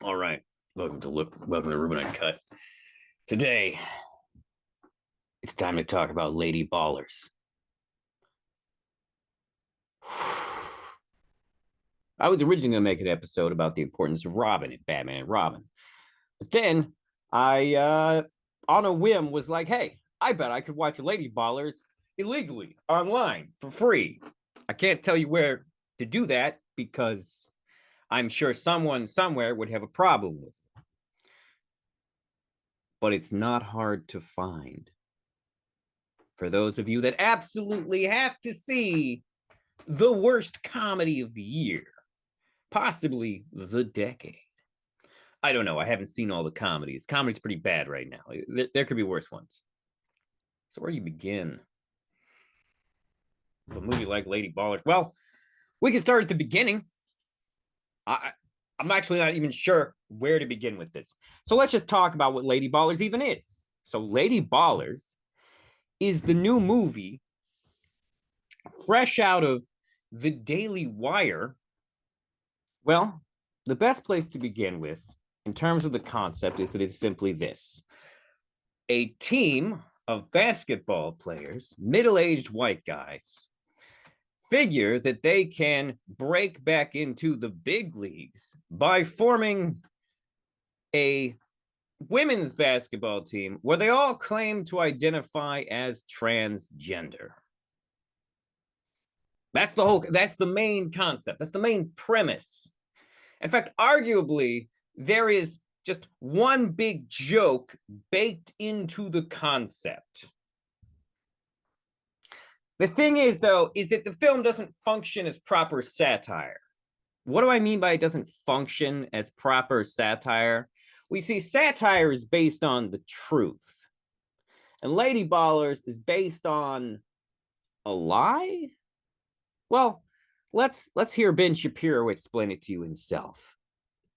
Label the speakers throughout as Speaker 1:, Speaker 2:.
Speaker 1: All right. Welcome to Ruben Uncut. Today, it's time to talk about lady ballers. I was originally going to make an episode about the importance of Robin and Batman and Robin. But then I, on a whim, was like, hey, I bet I could watch Lady Ballers illegally online for free. I can't tell you where to do that because I'm sure someone somewhere would have a problem with it. But it's not hard to find. For those of you that absolutely have to see the worst comedy of the year, possibly the decade. I don't know. I haven't seen all the comedies. Comedy's pretty bad right now. There could be worse ones. So where do you begin with a movie like Lady Ballers? Well, we can start at the beginning. I'm actually not even sure where to begin with this. So let's just talk about what Lady Ballers even is. So Lady Ballers is the new movie fresh out of the Daily Wire. Well, the best place to begin with, in terms of the concept, is that it's simply this: a team of basketball players, middle aged white guys, figure that they can break back into the big leagues by forming a women's basketball team where they all claim to identify as transgender. That's the main concept. That's the main premise. In fact, arguably, there is just one big joke baked into the concept. The thing is, though, is that the film doesn't function as proper satire. What do I mean by it doesn't function as proper satire? We see satire is based on the truth, and Lady Ballers is based on a lie. Well, let's hear Ben Shapiro explain it to you himself.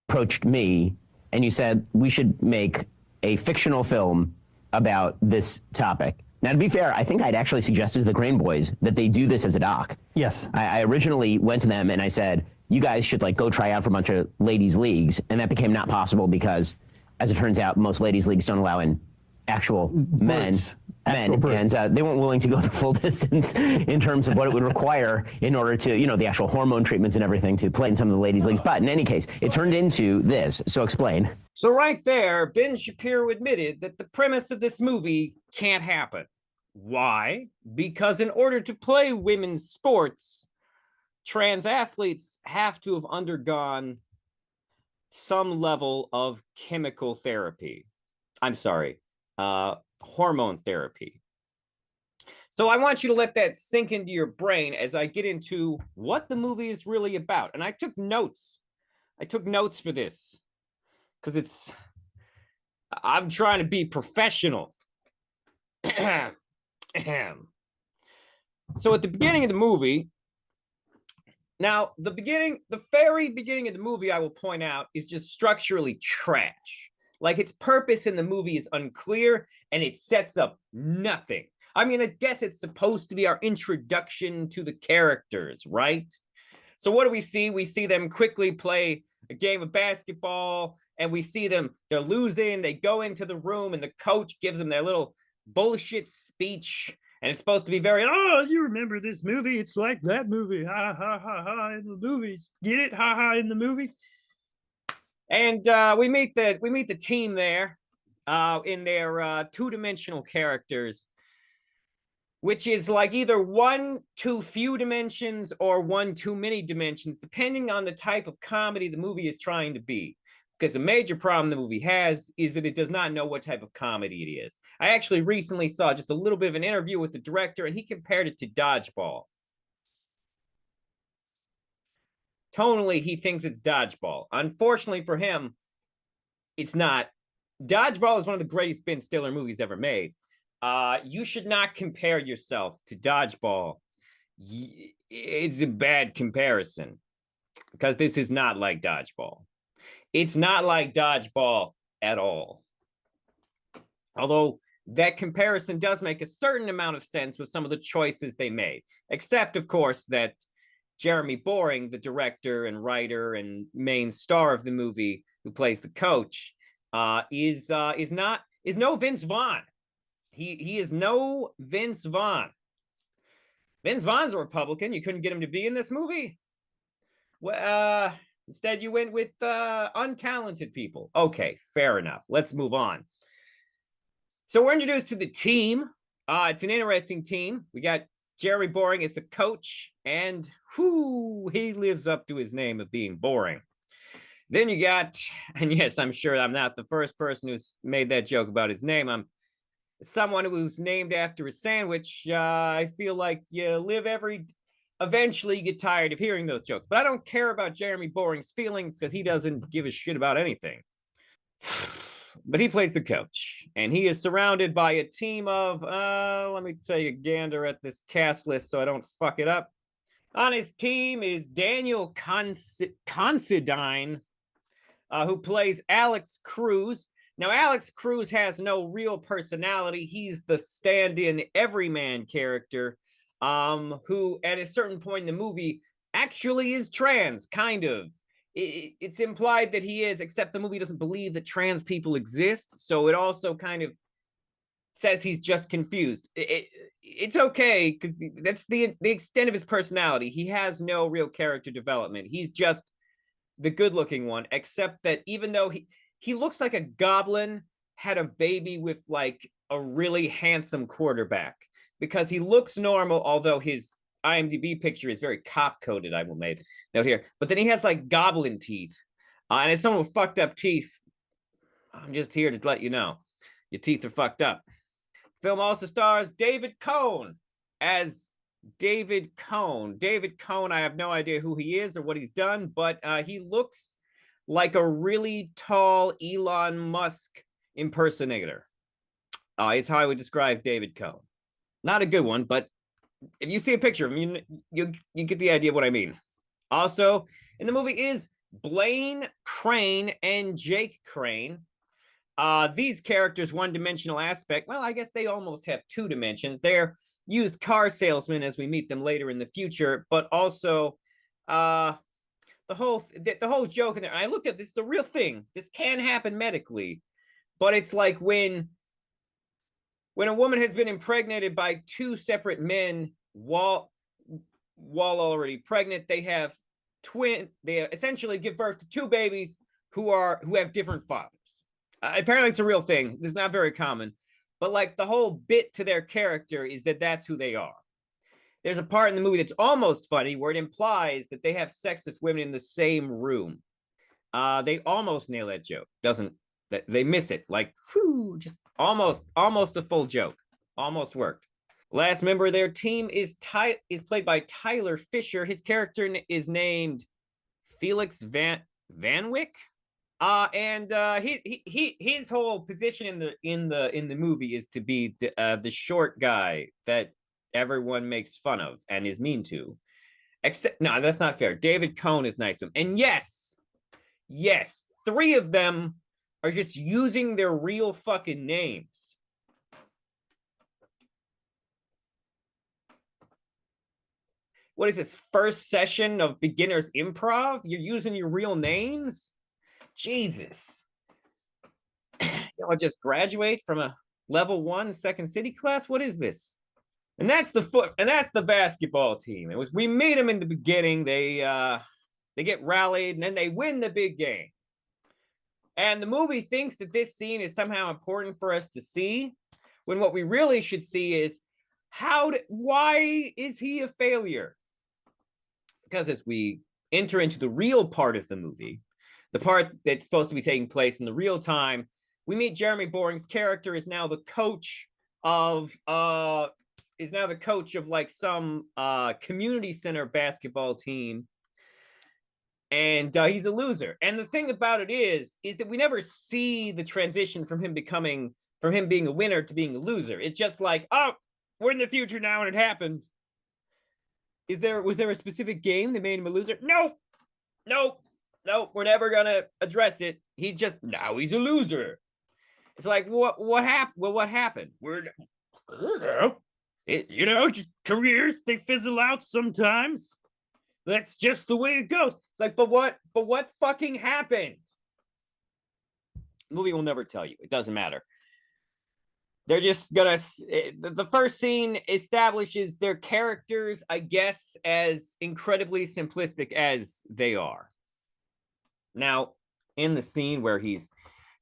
Speaker 2: Approached me and you said we should make a fictional film about this topic. Now, to be fair, I think I'd actually suggested to the Crane Boys that they do this as a doc.
Speaker 3: Yes.
Speaker 2: I originally went to them and I said, you guys should like go try out for a bunch of ladies' leagues. And that became not possible because, as it turns out, most ladies' leagues don't allow in actual men. And they weren't willing to go the full distance in terms of what it would require in order to, the actual hormone treatments and everything to play in some of the ladies' leagues. But in any case, it turned into this. So explain.
Speaker 1: So right there, Ben Shapiro admitted that the premise of this movie can't happen. Why? Because in order to play women's sports, trans athletes have to have undergone some level of chemical therapy. I'm sorry, hormone therapy. So I want you to let that sink into your brain as I get into what the movie is really about. And I took notes. For this because I'm trying to be professional. So at the beginning of the movie, now the very beginning of the movie, I will point out, is just structurally trash. Like its purpose in the movie is unclear and it sets up nothing. I mean, I guess it's supposed to be our introduction to the characters, right? So what do we see? We see them quickly play a game of basketball and we see them, they're losing. They go into the room and the coach gives them their little bullshit speech. And it's supposed to be very, oh, you remember this movie? It's like that movie. Ha, ha, ha, ha, in the movies. Get it? Ha, ha, in the movies. And we meet the team there in their two-dimensional characters, which is like either one too few dimensions or one too many dimensions, depending on the type of comedy the movie is trying to be. Because a major problem the movie has is that it does not know what type of comedy it is. I actually recently saw just a little bit of an interview with the director, and he compared it to Dodgeball. Tonally, he thinks it's Dodgeball. Unfortunately for him, it's not. Dodgeball is one of the greatest Ben Stiller movies ever made. You should not compare yourself to Dodgeball. It's a bad comparison because this is not like Dodgeball. It's not like Dodgeball at all. Although that comparison does make a certain amount of sense with some of the choices they made, except, of course, that Jeremy Boring, the director and writer and main star of the movie, who plays the coach, is no Vince Vaughn. He is no Vince Vaughn. Vince Vaughn's a Republican. You couldn't get him to be in this movie. Well, instead you went with untalented people. Okay, fair enough. Let's move on. So we're introduced to the team. It's an interesting team. We got Jerry Boring as the coach, and he lives up to his name of being boring. Then you got, and yes, I'm sure I'm not the first person who's made that joke about his name. I'm someone who's named after a sandwich. I feel like eventually you get tired of hearing those jokes. But I don't care about Jeremy Boring's feelings because he doesn't give a shit about anything. But he plays the coach, and he is surrounded by a team of, let me take a gander at this cast list so I don't fuck it up. On his team is Daniel Considine, who plays Alex Cruz. Now, Alex Cruz has no real personality. He's the stand-in everyman character, who at a certain point in the movie actually is trans, kind of. It's implied that he is, except the movie doesn't believe that trans people exist. So it also kind of says he's just confused. It's okay, because that's the extent of his personality. He has no real character development. He's just the good-looking one, except that even though he looks like a goblin had a baby with like a really handsome quarterback, because he looks normal, although his IMDb picture is very cop-coded, I will make note here. But then he has like goblin teeth. And as someone with fucked up teeth, I'm just here to let you know, your teeth are fucked up. Film also stars David Cohn as David Cohn. David Cohn, I have no idea who he is or what he's done, but he looks like a really tall Elon Musk impersonator. Is how I would describe David Cohn. Not a good one, but if you see a picture of him, you get the idea of what I mean. Also, in the movie is Blaine Crane and Jake Crane. These characters, one-dimensional aspect. Well, I guess they almost have two dimensions. They're used car salesmen as we meet them later in the future, but also the whole joke in there. And I looked at this, the real thing. This can happen medically, but it's like when a woman has been impregnated by two separate men while already pregnant, they essentially give birth to two babies who have different fathers. Apparently it's a real thing. This is not very common, but like the whole bit to their character is that that's who they are. There's a part in the movie that's almost funny where it implies that they have sex with women in the same room. They almost nail that joke. They miss it. Like, just almost a full joke. Almost worked. Last member of their team is played by Tyler Fisher. His character is named Felix Van Wick. And his whole position in the movie is to be the short guy that everyone makes fun of and is mean to. Except, no, that's not fair. David Cohn is nice to him. And yes, three of them are just using their real fucking names. What is this, first session of beginners improv? You're using your real names? Jesus. Y'all just graduate from a level 1 Second City class? What is this? And that's the basketball team. We meet them in the beginning. They get rallied, and then they win the big game. And the movie thinks that this scene is somehow important for us to see, when what we really should see is why is he a failure? Because as we enter into the real part of the movie, the part that's supposed to be taking place in the real time, we meet Jeremy Boring's character is now the coach of like some community center basketball team, and he's a loser. And the thing about it is that we never see the transition from him being a winner to being a loser. It's just like, oh, we're in the future now, and it happened. Was there a specific game that made him a loser? No, we're never gonna address it. He's a loser. It's like, what happened? Well, what happened? Just careers, they fizzle out sometimes. That's just the way it goes. It's like, but what fucking happened? The movie will never tell you. It doesn't matter. They're just gonna. The first scene establishes their characters, I guess, as incredibly simplistic as they are. Now, in the scene where he's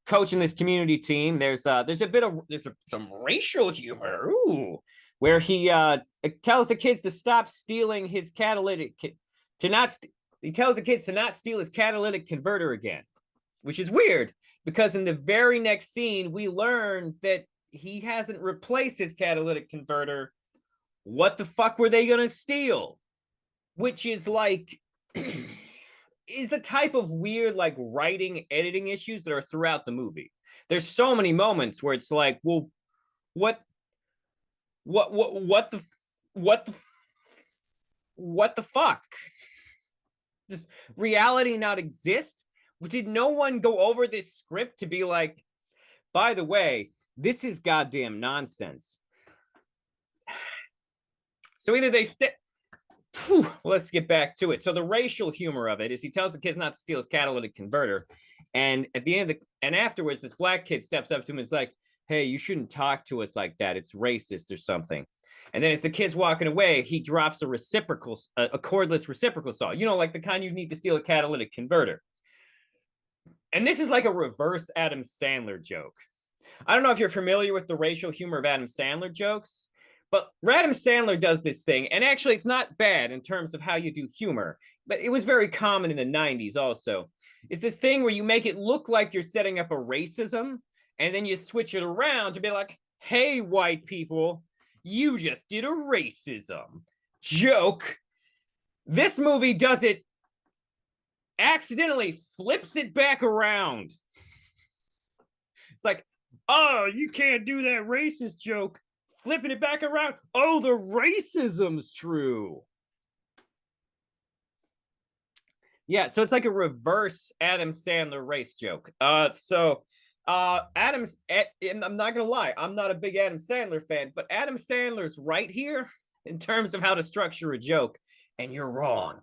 Speaker 1: coaching this community team, there's some racial humor. Ooh, where he tells the kids to stop stealing his catalytic he tells the kids to not steal his catalytic converter again, which is weird because in the very next scene we learn that he hasn't replaced his catalytic converter. What the fuck were they gonna steal? Which is like is the type of weird like writing editing issues that are throughout the movie. There's so many moments where it's like, well, what the fuck? Does reality not exist? Did no one go over this script to be like, by the way, this is goddamn nonsense? So either they let's get back to it. So the racial humor of it is he tells the kids not to steal his catalytic converter, and at the end of and afterwards, this black kid steps up to him and is like, "Hey, you shouldn't talk to us like that. It's racist or something." And then as the kid's walking away, he drops a cordless reciprocal saw. You know, like the kind you need to steal a catalytic converter. And this is like a reverse Adam Sandler joke. I don't know if you're familiar with the racial humor of Adam Sandler jokes, but Adam Sandler does this thing, and actually it's not bad in terms of how you do humor, but it was very common in the 90s also. It's this thing where you make it look like you're setting up a racism, and then you switch it around to be like, hey, white people, you just did a racism joke. This movie does it, accidentally flips it back around. It's like, oh, you can't do that racist joke. Flipping it back around. Oh, the racism's true. Yeah, so it's like a reverse Adam Sandler race joke. I'm not gonna lie, I'm not a big Adam Sandler fan, but Adam Sandler's right here in terms of how to structure a joke, and you're wrong.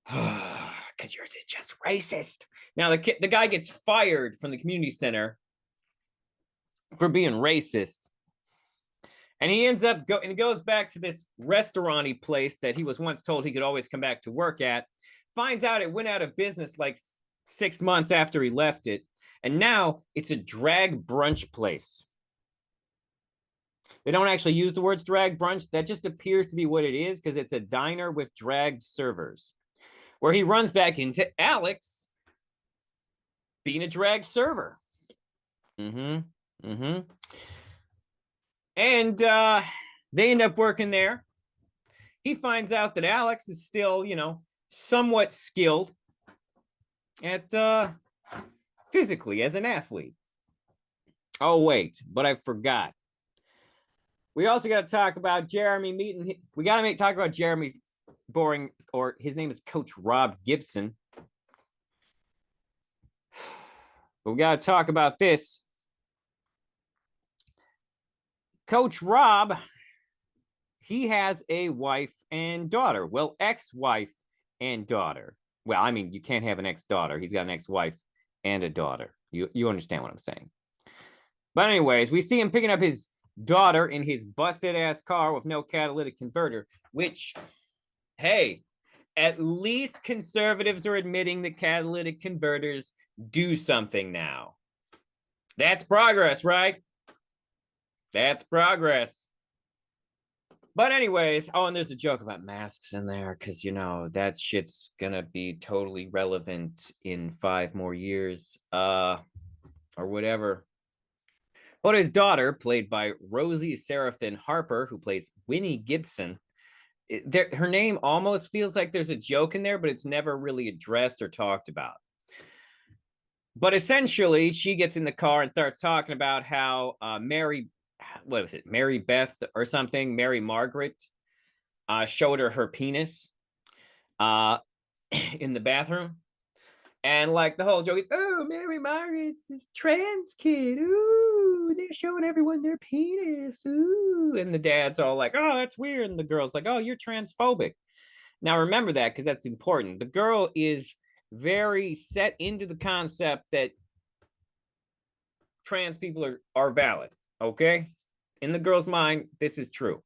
Speaker 1: Because yours is just racist. Now the guy gets fired from the community center for being racist. And he ends up goes back to this restaurant-y place that he was once told he could always come back to work at. Finds out it went out of business like 6 months after he left it. And now it's a drag brunch place. They don't actually use the words drag brunch. That just appears to be what it is because it's a diner with dragged servers. Where he runs back into Alex being a drag server. And they end up working there. He finds out that Alex is still, somewhat skilled at physically as an athlete. Oh, wait, but I forgot. We also got to talk about Jeremy meeting. We got to talk about Jeremy's boring, or his name is Coach Rob Gibson. But we got to talk about this. Coach Rob, he has a wife and daughter. Well, ex-wife and daughter. Well, I mean, you can't have an ex-daughter. He's got an ex-wife and a daughter. You understand what I'm saying. But anyways, we see him picking up his daughter in his busted-ass car with no catalytic converter, which, hey, at least conservatives are admitting that catalytic converters do something now. That's progress, right? That's progress. But anyways, oh, and there's a joke about masks in there because, that shit's gonna be totally relevant in 5 more years, or whatever. But his daughter, played by Rosie Seraphin Harper, who plays Winnie Gibson, her name almost feels like there's a joke in there, but it's never really addressed or talked about. But essentially, she gets in the car and starts talking about how Mary Beth or something, Mary Margaret, showed her penis in the bathroom. And like the whole joke is, oh, Mary Margaret's this trans kid. Ooh, they're showing everyone their penis. Ooh. And the dad's all like, oh, that's weird. And the girl's like, oh, you're transphobic. Now remember that, because that's important. The girl is very set into the concept that trans people are valid. Okay, in the girl's mind, this is true.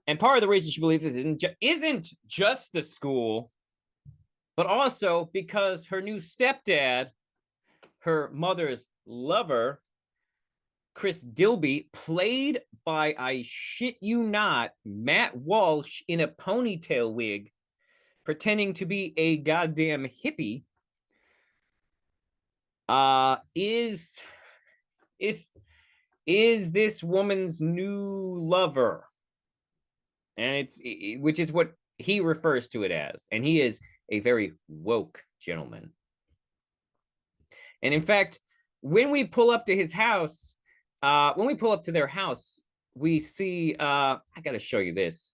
Speaker 1: And part of the reason she believes this isn't just the school, but also because her new stepdad, her mother's lover, Chris Dilby, played by, I shit you not, Matt Walsh in a ponytail wig, pretending to be a goddamn hippie, is this woman's new lover. And which is what he refers to it as. And he is a very woke gentleman. And in fact, when we pull up to his house, when we pull up to their house, we see, I got to show you this.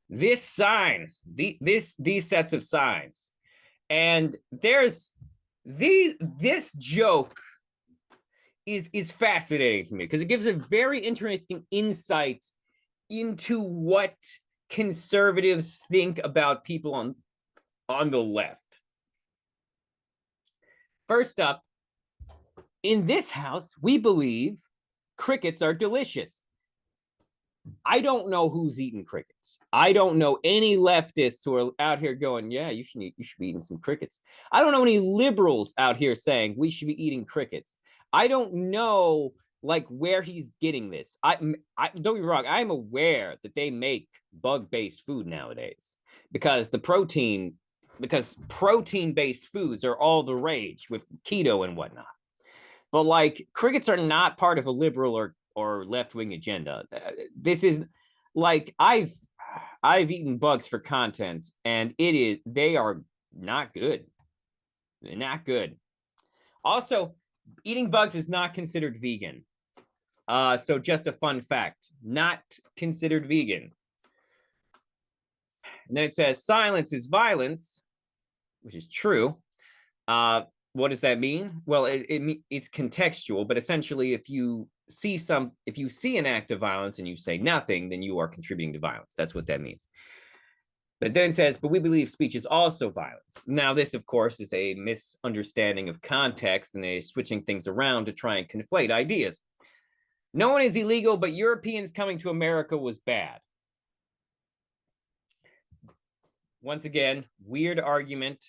Speaker 1: This sign, these sets of signs. And there's this joke is fascinating to me because it gives a very interesting insight into what conservatives think about people on the left. First up, in this house, we believe crickets are delicious. I don't know who's eating crickets. I don't know any leftists who are out here going, yeah, you should be eating some crickets. I don't know any liberals out here saying we should be eating crickets. I don't know like where he's getting this. I don't get me wrong. I'm aware that they make bug-based food nowadays because protein-based foods are all the rage with keto and whatnot. But like crickets are not part of a liberal or left-wing agenda. This is like I've eaten bugs for content, and they are not good. They're not good. Also, eating bugs is not considered vegan. So just a fun fact, not considered vegan. And then it says silence is violence, which is true. What does that mean? Well, it's contextual, but essentially if you see an act of violence and you say nothing, then you are contributing to violence. That's what that means. But then it says, but we believe speech is also violence. Now, this, of course, is a misunderstanding of context, and they're switching things around to try and conflate ideas. No one is illegal, but Europeans coming to America was bad. Once again, weird argument.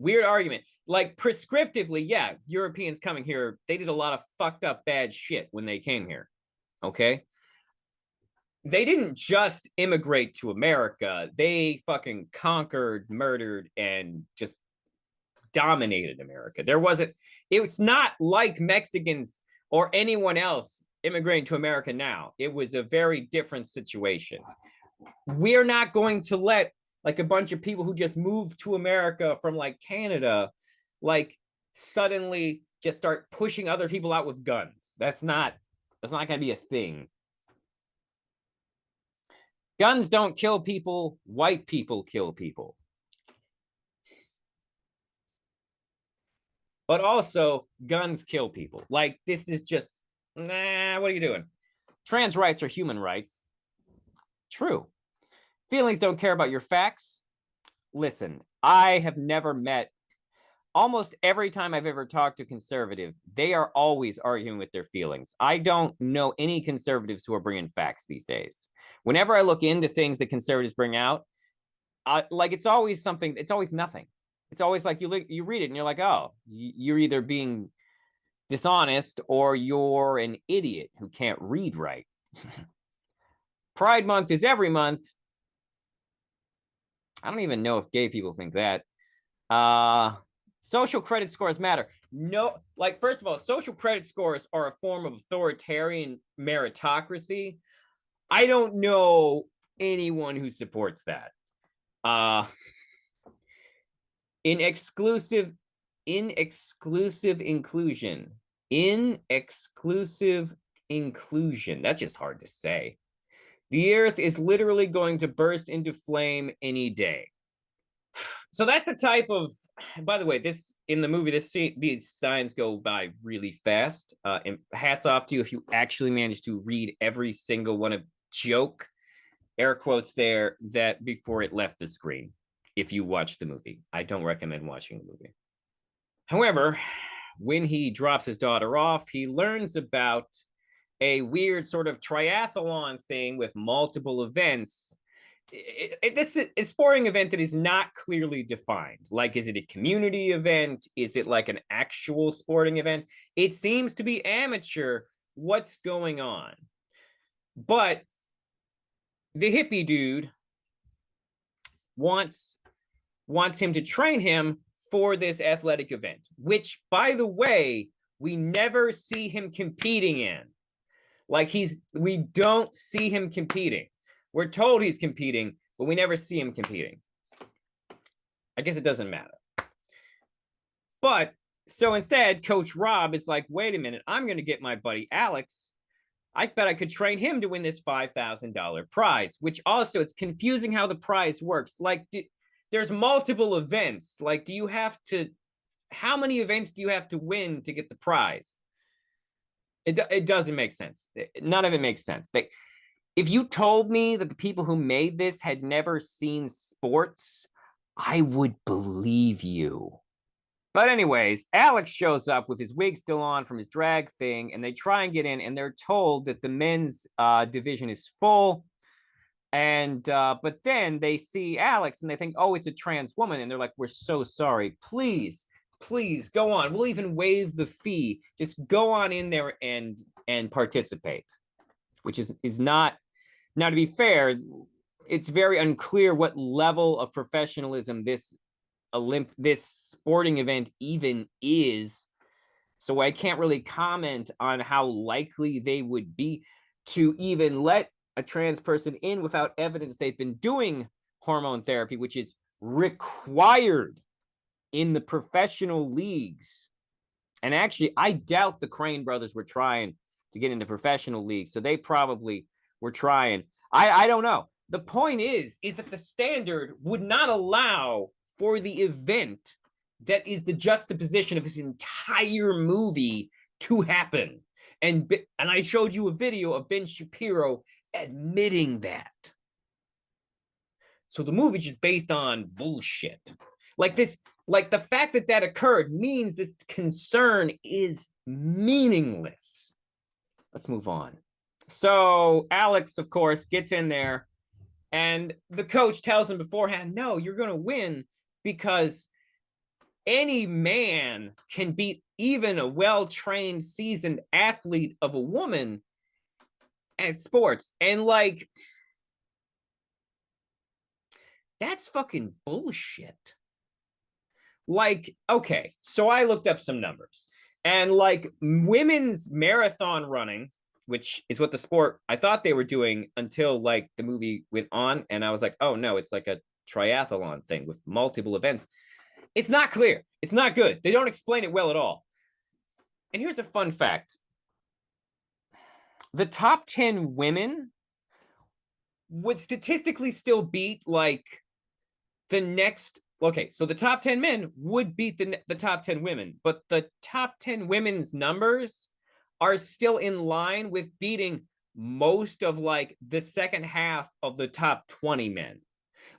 Speaker 1: Weird argument. Like prescriptively, yeah, Europeans coming here, they did a lot of fucked up bad shit when they came here. Okay? They didn't just immigrate to America. They fucking conquered, murdered, and just dominated America. It's not like Mexicans or anyone else immigrating to America now. It was a very different situation. We're not going to let like a bunch of people who just moved to America from like Canada, like suddenly just start pushing other people out with guns. That's not going to be a thing. Guns don't kill people. White people kill people. But also, guns kill people. Like, this is just, nah, what are you doing? Trans rights are human rights. True. Feelings don't care about your facts. Listen, I have never met, almost every time I've ever talked to conservative, they are always arguing with their feelings. I don't know any conservatives who are bringing facts these days. Whenever I look into things that conservatives bring out, like it's always something, it's always nothing. It's always like you read it and you're like, oh, you're either being dishonest or you're an idiot who can't read right. Pride Month is every month. I don't even know if gay people think that. Social credit scores matter. No, like, first of all, social credit scores are a form of authoritarian meritocracy. I don't know anyone who supports that. In exclusive inclusion. That's just hard to say. The earth is literally going to burst into flame any day. So that's the type of, by the way, this in the movie, these signs go by really fast. And hats off to you if you actually manage to read every single one of joke air quotes there, that before it left the screen. If you watch the movie, I don't recommend watching the movie. However, when he drops his daughter off, he learns about a weird sort of triathlon thing with multiple events. This is a sporting event that is not clearly defined. Like, is it a community event? Is it like an actual sporting event? It seems to be amateur. What's going on? But the hippie dude wants him to train him for this athletic event, which, by the way, we never see him competing in. Like, we don't see him competing. We're told he's competing, but we never see him competing. I guess it doesn't matter. But so instead, Coach Rob is like, wait a minute, I'm going to get my buddy Alex. I bet I could train him to win this $5,000 prize, which also, it's confusing how the prize works. Like, there's multiple events. Like, how many events do you have to win to get the prize? It doesn't make sense. None of it makes sense. If you told me that the people who made this had never seen sports, I would believe you. But anyways, Alex shows up with his wig still on from his drag thing, and they try and get in, and they're told that the men's division is full. And but then they see Alex and they think, oh, it's a trans woman, and they're like, we're so sorry. Please go on. We'll even waive the fee. Just go on in there and participate. Which is not. Now, to be fair, it's very unclear what level of professionalism this sporting event even is. So I can't really comment on how likely they would be to even let a trans person in without evidence they've been doing hormone therapy, which is required in the professional leagues. And actually, I doubt the Crane brothers were trying to get into professional leagues, so they probably were trying. I don't know. The point is that the standard would not allow for the event that is the juxtaposition of this entire movie to happen. And I showed you a video of Ben Shapiro admitting that. So the movie's just based on bullshit. Like the fact that occurred means this concern is meaningless. Let's move on. So Alex, of course, gets in there, and the coach tells him beforehand, no, you're going to win because any man can beat even a well-trained, seasoned athlete of a woman at sports. And like, that's fucking bullshit. Like, okay, so I looked up some numbers, and like women's marathon running, which is what the sport I thought they were doing until like the movie went on, and I was like, oh no, it's like a triathlon thing with multiple events. It's not clear. It's not good. They don't explain it well at all. And here's a fun fact. The top 10 women would statistically still beat like the next. Okay, so the top 10 men would beat the top 10 women, but the top 10 women's numbers are still in line with beating most of like the second half of the top 20 men.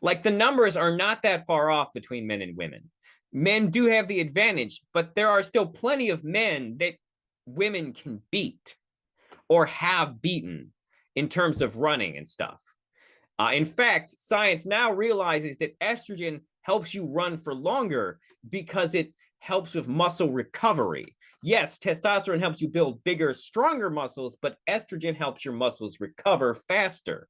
Speaker 1: Like, the numbers are not that far off between men and women. Men do have the advantage, but there are still plenty of men that women can beat or have beaten in terms of running and stuff. In fact, science now realizes that estrogen helps you run for longer because it helps with muscle recovery. Yes, testosterone helps you build bigger, stronger muscles, but estrogen helps your muscles recover faster,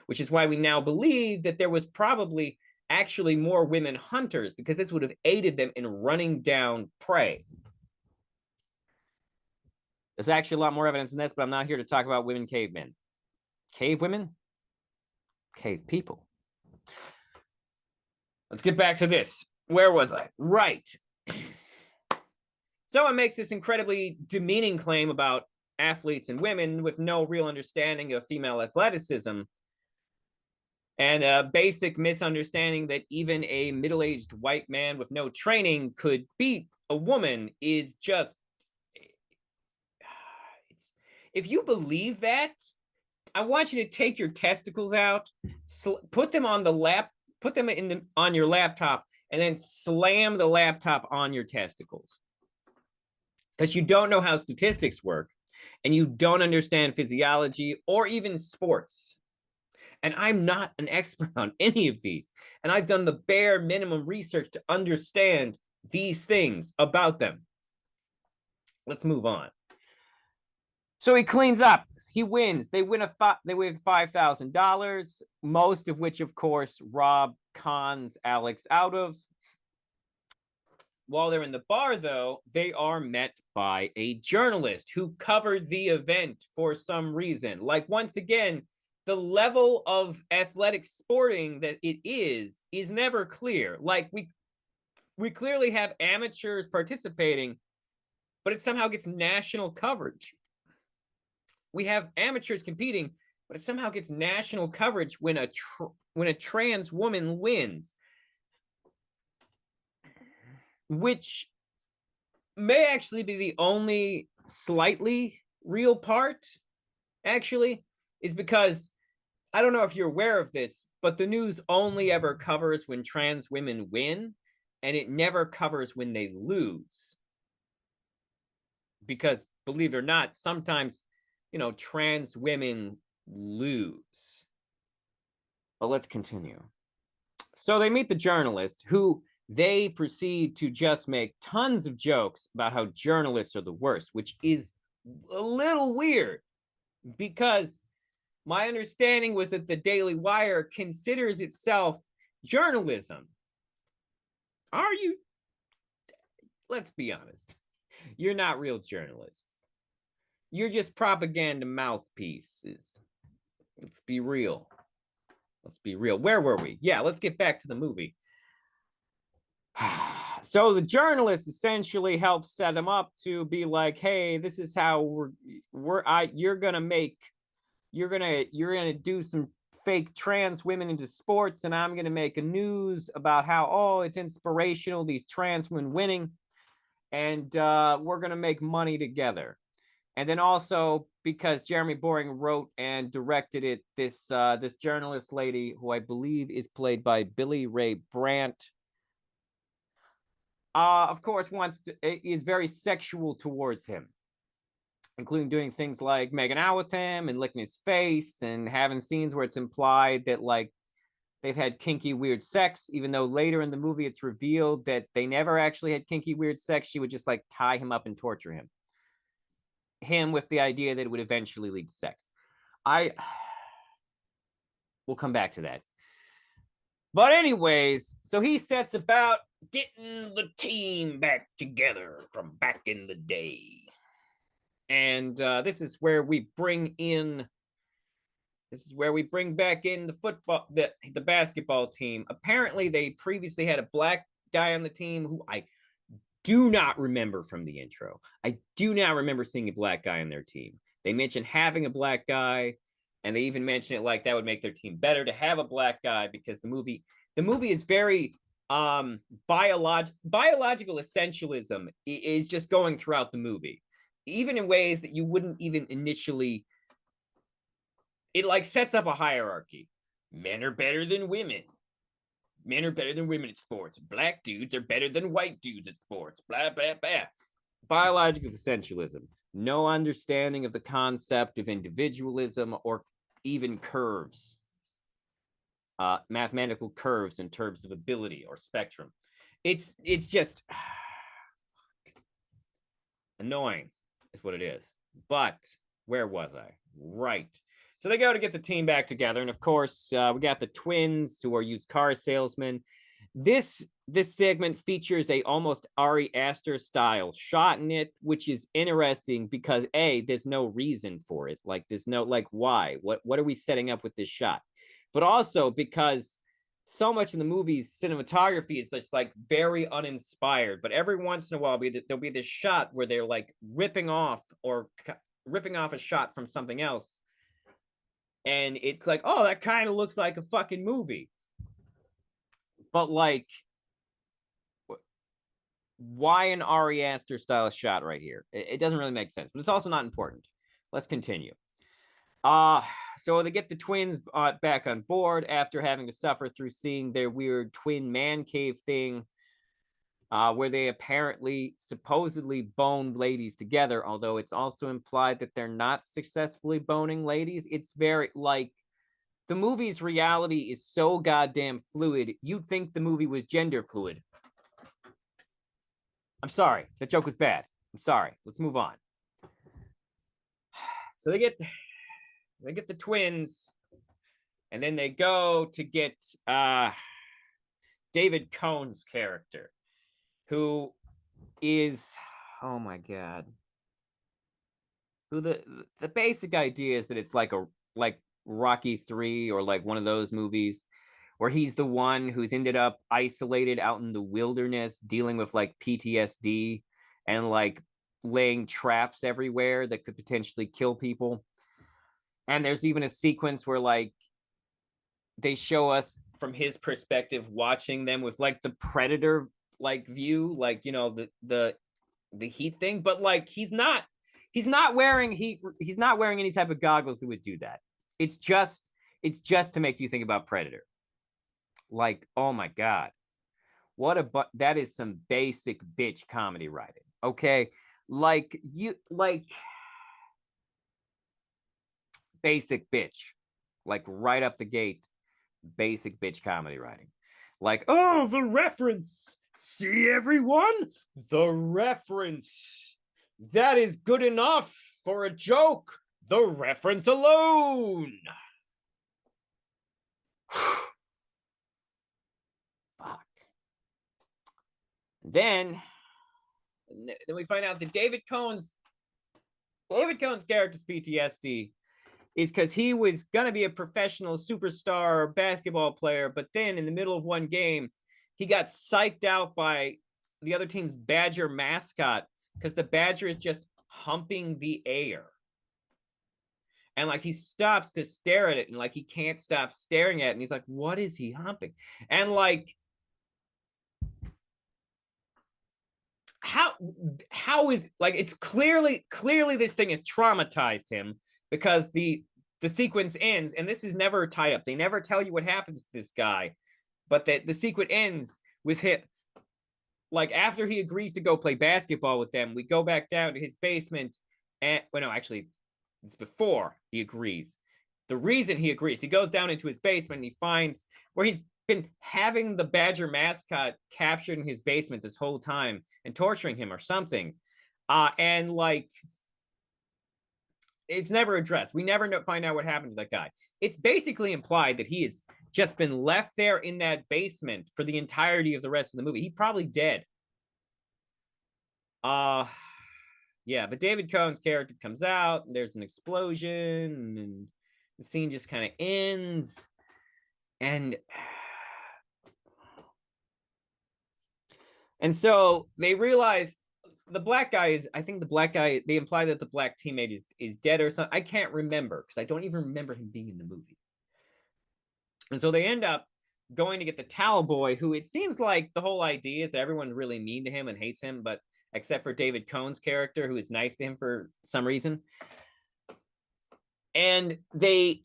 Speaker 1: which is why we now believe that there was probably actually more women hunters, because this would have aided them in running down prey. There's actually a lot more evidence in this, but I'm not here to talk about women cavemen. Cave women? Cave people. Let's get back to this. Where was I? Right. Someone makes this incredibly demeaning claim about athletes and women with no real understanding of female athleticism, and a basic misunderstanding that even a middle-aged white man with no training could beat a woman is just... if you believe that, I want you to take your testicles out, put them on the put them on your laptop, and then slam the laptop on your testicles. Because you don't know how statistics work, and you don't understand physiology or even sports. And I'm not an expert on any of these. And I've done the bare minimum research to understand these things about them. Let's move on. So he cleans up. He wins. They win $5,000, most of which, of course, Rob cons Alex out of. While they're in the bar, though, they are met by a journalist who covered the event for some reason. Like, once again, the level of athletic sporting that it is never clear. Like, we clearly have amateurs participating, but it somehow gets national coverage. We have amateurs competing, but it somehow gets national coverage when a trans woman wins, which may actually be the only slightly real part, actually, is because I don't know if you're aware of this, but the news only ever covers when trans women win, and it never covers when they lose. Because, believe it or not, sometimes, trans women lose. But let's continue. So they meet the journalist, who they proceed to just make tons of jokes about how journalists are the worst, which is a little weird, because my understanding was that the Daily Wire considers itself journalism. Are you? Let's be honest. You're not real journalists. You're just propaganda mouthpieces. Let's be real. Let's be real. Where were we? Yeah, let's get back to the movie. So the journalist essentially helps set him up to be like, hey, this is how you're gonna do some fake trans women into sports, and I'm gonna make a news about how, it's inspirational, these trans women winning, and we're gonna make money together. And then also, because Jeremy Boring wrote and directed it, this journalist lady, who I believe is played by Billy Ray Brandt, of course, is very sexual towards him, including doing things like making out with him and licking his face and having scenes where it's implied that, like, they've had kinky, weird sex, even though later in the movie it's revealed that they never actually had kinky, weird sex. She would just, like, tie him up and torture him with the idea that it would eventually lead to sex. We'll come back to that. But anyways, so he sets about getting the team back together from back in the day. And this is where we bring back in the basketball team. Apparently, they previously had a black guy on the team who I do not remember from the intro. I do not remember seeing a black guy on their team. They mentioned having a black guy, and they even mention it like that would make their team better to have a black guy, because the movie is very biological essentialism is just going throughout the movie, even in ways that you wouldn't even initially. It, like, sets up a hierarchy. Men are better than women. Men are better than women at sports. Black dudes are better than white dudes at sports. Blah, blah, blah. Biological essentialism. No understanding of the concept of individualism or even curves. Mathematical curves in terms of ability or spectrum. It's just annoying is what it is. But where was I? Right. So they go to get the team back together, and of course, we got the twins, who are used car salesmen. This segment features a almost Ari Aster style shot in it, which is interesting because there's no reason for it. Like, there's no, like, why? What are we setting up with this shot? But also because so much of the movie's cinematography is just, like, very uninspired. But every once in a while, there'll be this shot where they're, like, ripping off a shot from something else. And it's like, oh, that kind of looks like a fucking movie. But, like, why an Ari Aster style shot right here? It doesn't really make sense, but it's also not important. Let's continue. So they get the twins back on board after having to suffer through seeing their weird twin man cave thing, where they apparently supposedly boned ladies together, although it's also implied that they're not successfully boning ladies. It's very like the movie's reality is so goddamn fluid, you'd think the movie was gender fluid. I'm sorry, that joke was bad. I'm sorry. Let's move on. So they get the twins, and then they go to get David Cohn's character, who is, oh my god, who the basic idea is that it's like Rocky 3 or like one of those movies where he's the one who's ended up isolated out in the wilderness dealing with like PTSD and like laying traps everywhere that could potentially kill people. And there's even a sequence where like they show us from his perspective watching them with like the predator like view, like, you know, the heat thing, but like he's not wearing any type of goggles that would do that. It's just to make you think about Predator. Like, oh my god, that is some basic bitch comedy writing. Okay, like basic bitch, like right up the gate, basic bitch comedy writing. Like, oh, the reference. See, everyone, the reference. That is good enough for a joke. The reference alone. Fuck. Then we find out that David Cohn's character's PTSD is because he was gonna be a professional superstar basketball player, but then in the middle of one game, he got psyched out by the other team's Badger mascot because the Badger is just humping the air. And like he stops to stare at it, and like he can't stop staring at it, and he's like, what is he humping? And like, how is, like, it's clearly this thing has traumatized him, because the sequence ends, and this is never tied up. They never tell you what happens to this guy, but the sequence ends with him, like, after he agrees to go play basketball with them, we go back down to his basement, and well, no, actually, it's before he agrees. The reason he agrees, he goes down into his basement and he finds where he's been having the Badger mascot captured in his basement this whole time and torturing him or something. And like, it's never addressed. We never find out what happened to that guy. It's basically implied that he has just been left there in that basement for the entirety of the rest of the movie. He's probably dead. Yeah, but David Cohn's character comes out, and there's an explosion, and the scene just kind of ends. And so they realize the black guy is, I think the black guy, they imply that the black teammate is dead or something. I can't remember because I don't even remember him being in the movie. And so they end up going to get the towel boy, who it seems like the whole idea is that everyone's really mean to him and hates him, but except for David Cohn's character, who is nice to him for some reason. And they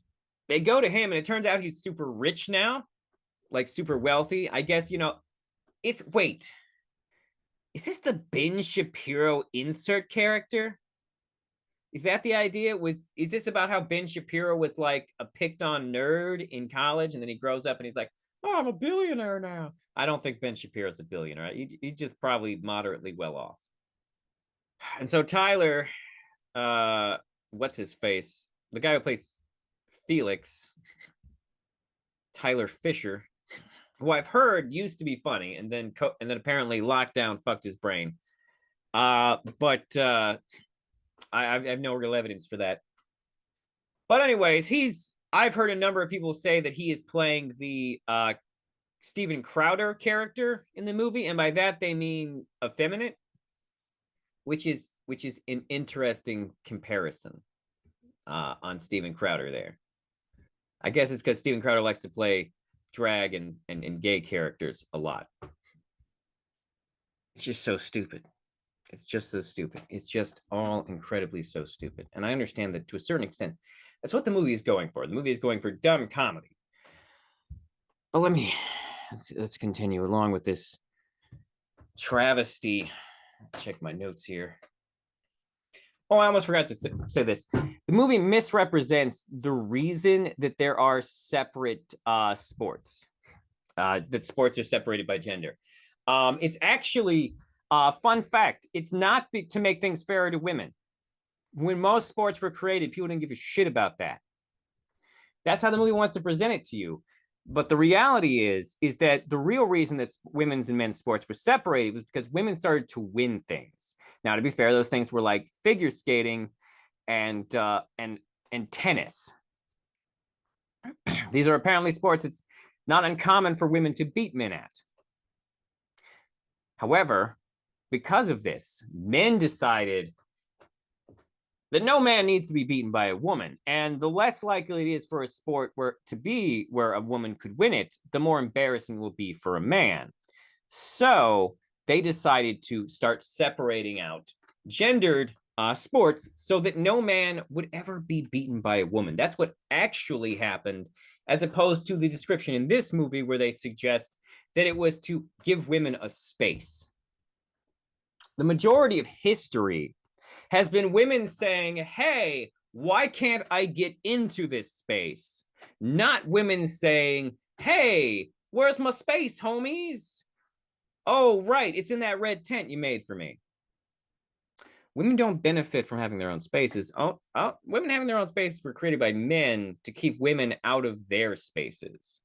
Speaker 1: go to him, and it turns out he's super rich now, like super wealthy. I guess, you know, is this the Ben Shapiro insert character? Is that the idea? Is this about how Ben Shapiro was like a picked on nerd in college, and then he grows up and he's like, oh, I'm a billionaire now? I don't think Ben Shapiro's a billionaire. He's just probably moderately well off. And so Tyler, what's his face? The guy who plays Felix, Tyler Fisher, who I've heard used to be funny, and then apparently lockdown fucked his brain. But I have no real evidence for that. But anyways, I've heard a number of people say that he is playing the Steven Crowder character in the movie, and by that they mean effeminate, which is an interesting comparison on Steven Crowder there. I guess it's because Steven Crowder likes to play drag and gay characters a lot. It's just so stupid. It's just so stupid. It's just all incredibly so stupid. And I understand that to a certain extent, That's what the movie is going for. The movie is going for dumb comedy. But let's continue along with this travesty. Check my notes here. Oh, I almost forgot to say this. The movie misrepresents the reason that there are separate sports, that sports are separated by gender. It's actually, fun fact, it's not to make things fairer to women. When most sports were created, people didn't give a shit about that. That's how the movie wants to present it to you. But the reality is that the real reason that women's and men's sports were separated was because women started to win things. Now, to be fair, those things were like figure skating and tennis. These are apparently sports it's not uncommon for women to beat men at. However, because of this, men decided that no man needs to be beaten by a woman. And the less likely it is for a sport where a woman could win it, the more embarrassing it will be for a man. So they decided to start separating out gendered sports so that no man would ever be beaten by a woman. That's what actually happened, as opposed to the description in this movie where they suggest that it was to give women a space. The majority of history has been women saying, hey, why can't I get into this space? Not women saying, hey, where's my space, homies? Oh, right, it's in that red tent you made for me. Women don't benefit from having their own spaces. Women having their own spaces were created by men to keep women out of their spaces.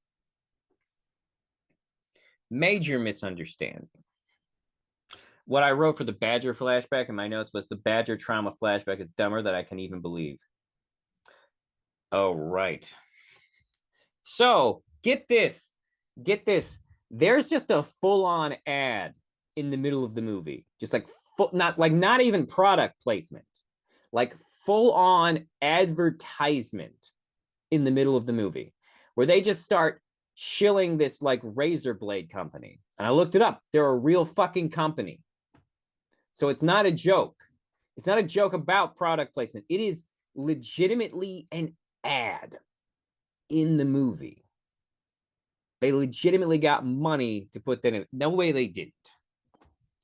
Speaker 1: Major misunderstanding. What I wrote for the Badger flashback in my notes was the Badger trauma flashback is dumber than I can even believe. Oh, right. So, get this. There's just a full-on ad in the middle of the movie. Just like, not even product placement. Like, full-on advertisement in the middle of the movie. Where they just start shilling this, like, razor blade company. And I looked it up. They're a real fucking company. So it's not a joke. It's not a joke about product placement. It is legitimately an ad in the movie. They legitimately got money to put that in. No way they didn't.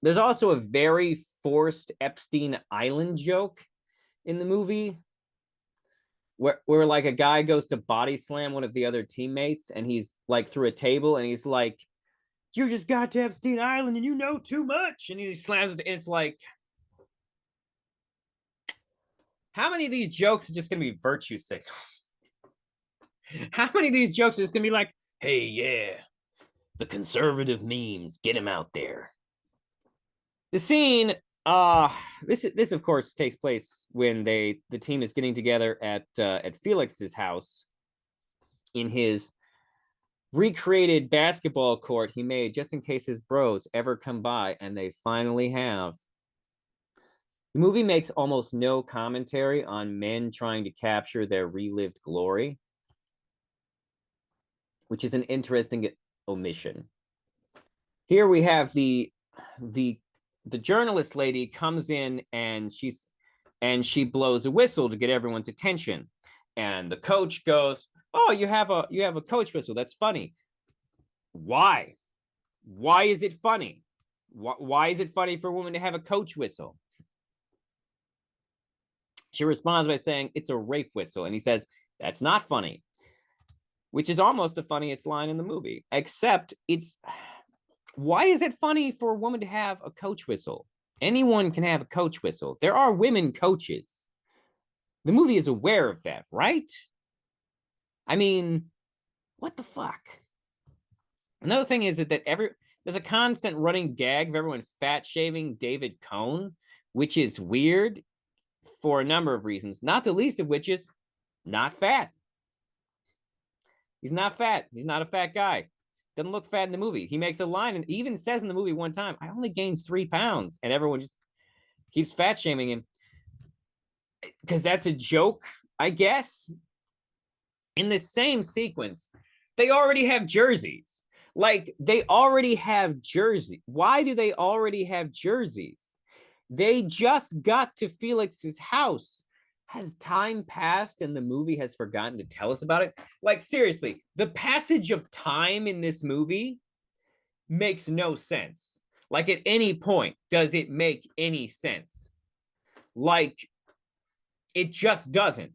Speaker 1: There's also a very forced Epstein Island joke in the movie where like a guy goes to body slam one of the other teammates and he's like through a table and he's like, you just got to Epstein Island and you know too much. And he slams it, and it's like, how many of these jokes are just going to be virtue signals? How many of these jokes are just going to be like, hey, yeah, the conservative memes, get him out there. The scene, this of course takes place when the team is getting together at Felix's house in his recreated basketball court he made just in case his bros ever come by, and they finally have. The movie makes almost no commentary on men trying to capture their relived glory, which is an interesting omission. Here we have the journalist lady comes in and she blows a whistle to get everyone's attention, and the coach goes, oh, you have a coach whistle. That's funny. Why? Why is it funny? Why is it funny for a woman to have a coach whistle? She responds by saying, it's a rape whistle. And he says, that's not funny, which is almost the funniest line in the movie, except why is it funny for a woman to have a coach whistle? Anyone can have a coach whistle. There are women coaches. The movie is aware of that, right? I mean, what the fuck? Another thing is that there's a constant running gag of everyone fat shaming David Cohn, which is weird for a number of reasons, not the least of which is not fat. He's not fat. He's not a fat guy. Doesn't look fat in the movie. He makes a line and even says in the movie one time, I only gained 3 pounds, and everyone just keeps fat shaming him because that's a joke, I guess. In the same sequence, they already have jerseys. Like, they already have jerseys. Why do they already have jerseys? They just got to Felix's house. has time passed and the movie has forgotten to tell us about it? Like, seriously, the passage of time in this movie makes no sense. Like, at any point, does it make any sense? Like, it just doesn't.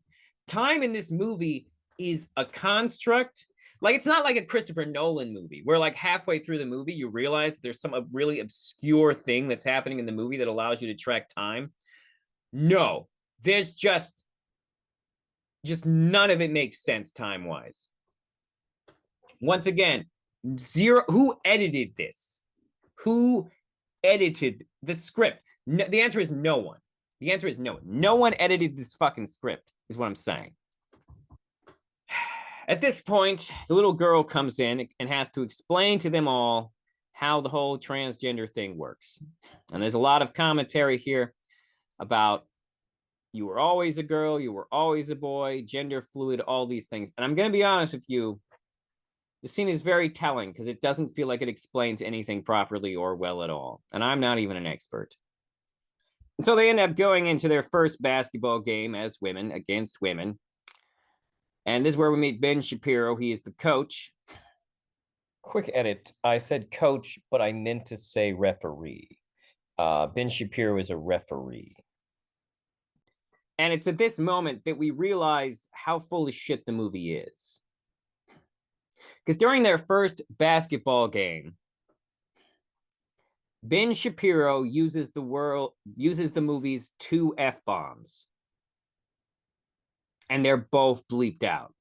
Speaker 1: Time in this movie is a construct. Like, it's not like a Christopher Nolan movie where, like, halfway through the movie, you realize that there's some really obscure thing that's happening in the movie that allows you to track time. No, there's just none of it makes sense time-wise. Once again, zero. Who edited this? Who edited the script? No, the answer is no one. The answer is no one. No one edited this fucking script, is what I'm saying. At this point, the little girl comes in and has to explain to them all how the whole transgender thing works. And there's a lot of commentary here about you were always a girl, you were always a boy, gender fluid, all these things. And I'm going to be honest with you, the scene is very telling because it doesn't feel like it explains anything properly or well at all. And I'm not even an expert. So they end up going into their first basketball game as women against women. And this is where we meet Ben Shapiro. He is the coach.
Speaker 3: Quick edit. I said coach, but I meant to say referee. Ben Shapiro is a referee.
Speaker 1: And it's at this moment that we realize how full of shit the movie is. Because during their first basketball game, Ben Shapiro uses the movie's 2 F-bombs. And they're both bleeped out.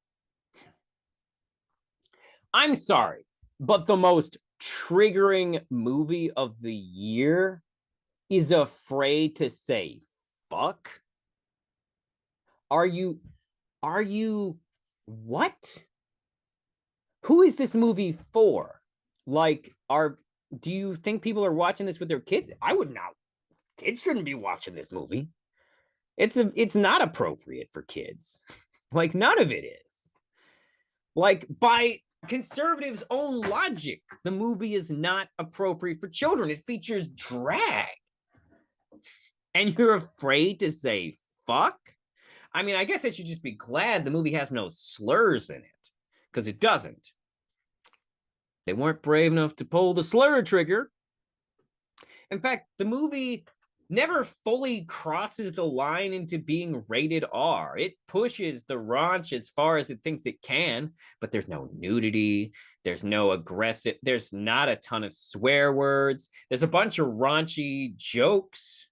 Speaker 1: I'm sorry, but the most triggering movie of the year is afraid to say fuck? Are you what? Who is this movie for? Like, do you think people are watching this with their kids? I would not. Kids shouldn't be watching this movie. It's not appropriate for kids. Like, none of it is. Like, by conservatives' own logic, the movie is not appropriate for children. It features drag. And you're afraid to say fuck? I mean, I guess I should just be glad the movie has no slurs in it, because it doesn't. They weren't brave enough to pull the slur trigger. In fact, the movie never fully crosses the line into being rated R. It pushes the raunch as far as it thinks it can, but there's no nudity. There's no aggressive. There's not a ton of swear words. There's a bunch of raunchy jokes.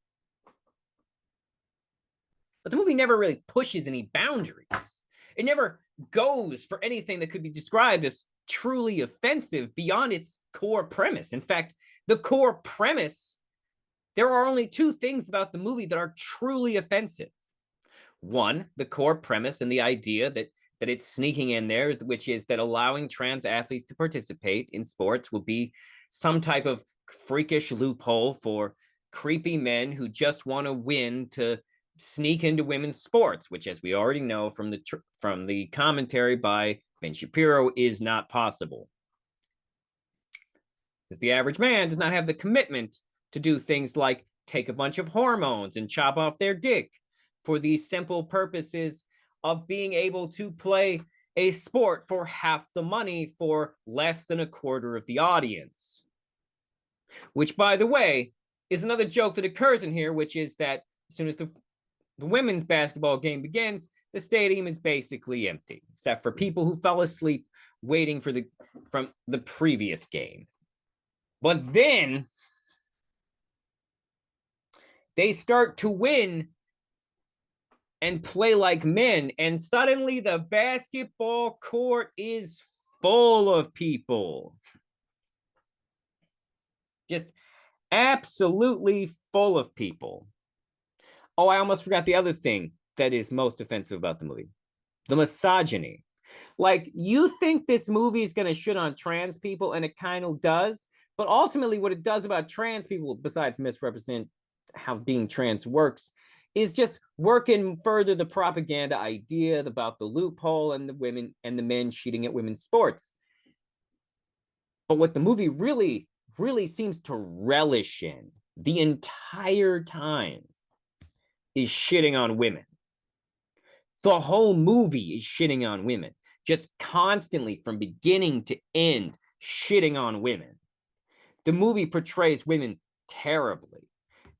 Speaker 1: But the movie never really pushes any boundaries. It never goes for anything that could be described as truly offensive beyond its core premise. In fact, the core premise, there are only 2 things about the movie that are truly offensive. One, the core premise and the idea that it's sneaking in there, which is that allowing trans athletes to participate in sports will be some type of freakish loophole for creepy men who just want to win to sneak into women's sports, which, as we already know from the commentary by Ben Shapiro, is not possible. Because the average man does not have the commitment to do things like take a bunch of hormones and chop off their dick for the simple purposes of being able to play a sport for half the money for less than a quarter of the audience. Which, by the way, is another joke that occurs in here, which is that as soon as the women's basketball game begins, the stadium is basically empty, except for people who fell asleep waiting from the previous game. But then they start to win and play like men, and suddenly the basketball court is full of people. Just absolutely full of people. Oh, I almost forgot the other thing that is most offensive about the movie. The misogyny. Like, you think this movie is going to shit on trans people, and it kind of does. But ultimately, what it does about trans people, besides misrepresent how being trans works, is just working further the propaganda idea about the loophole and the women and the men cheating at women's sports. But what the movie really, really seems to relish in the entire time is shitting on women. The whole movie is shitting on women, just constantly from beginning to end, shitting on women. The movie portrays women terribly.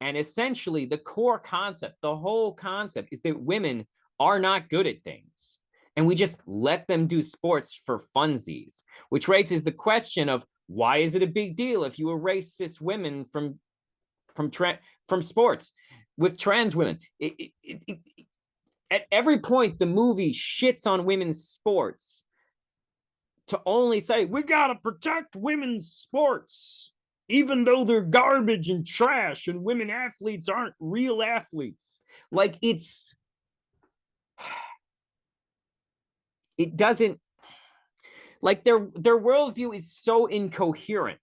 Speaker 1: And essentially, the core concept, the whole concept, is that women are not good at things. And we just let them do sports for funsies, which raises the question of why is it a big deal if you erase cis women from sports with trans women? At every point, the movie shits on women's sports to only say, we gotta protect women's sports, even though they're garbage and trash and women athletes aren't real athletes. Like, it doesn't, like, their worldview is so incoherent.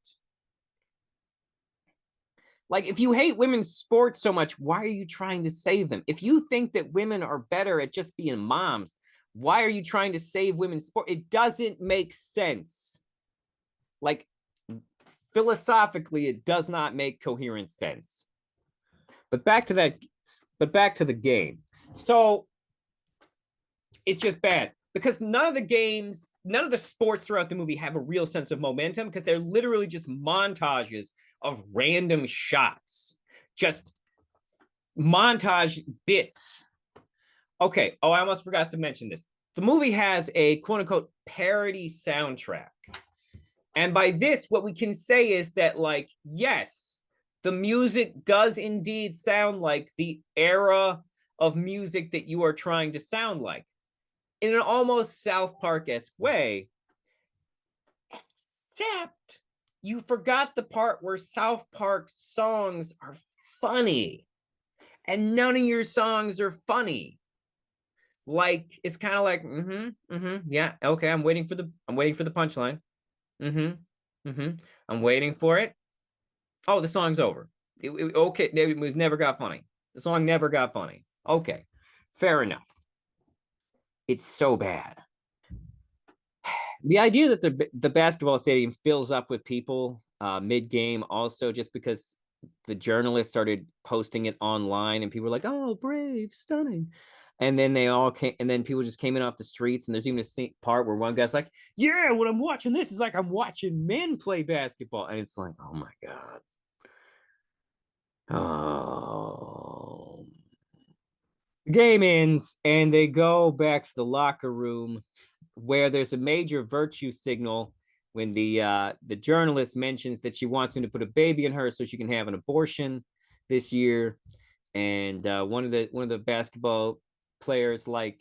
Speaker 1: Like, if you hate women's sports so much, why are you trying to save them? If you think that women are better at just being moms, why are you trying to save women's sport? It doesn't make sense. Like, philosophically, it does not make coherent sense. But back to the game. So it's just bad because none of the sports throughout the movie have a real sense of momentum because they're literally just montages of random shots, just montage bits. Okay. Oh, I almost forgot to mention this. The movie has a quote unquote parody soundtrack. And by this, what we can say is that, like, yes, the music does indeed sound like the era of music that you are trying to sound like in an almost South Park-esque way, except you forgot the part where South Park songs are funny and none of your songs are funny. Like, it's kind of like, yeah, okay, I'm waiting for the punchline. I'm waiting for it. Oh, the song's over. Okay, it was never got funny. The song never got funny. Okay, fair enough. It's so bad. The idea that the basketball stadium fills up with people mid-game also just because the journalists started posting it online and people were like, oh, brave, stunning. And then they all came, and then people just came in off the streets. And there's even a part where one guy's like, yeah, when I'm watching this, it's like I'm watching men play basketball. And it's like, oh my God. Oh. Game ends, and they go back to the locker room where there's a major virtue signal when the journalist mentions that she wants him to put a baby in her so she can have an abortion this year. And one of the basketball players like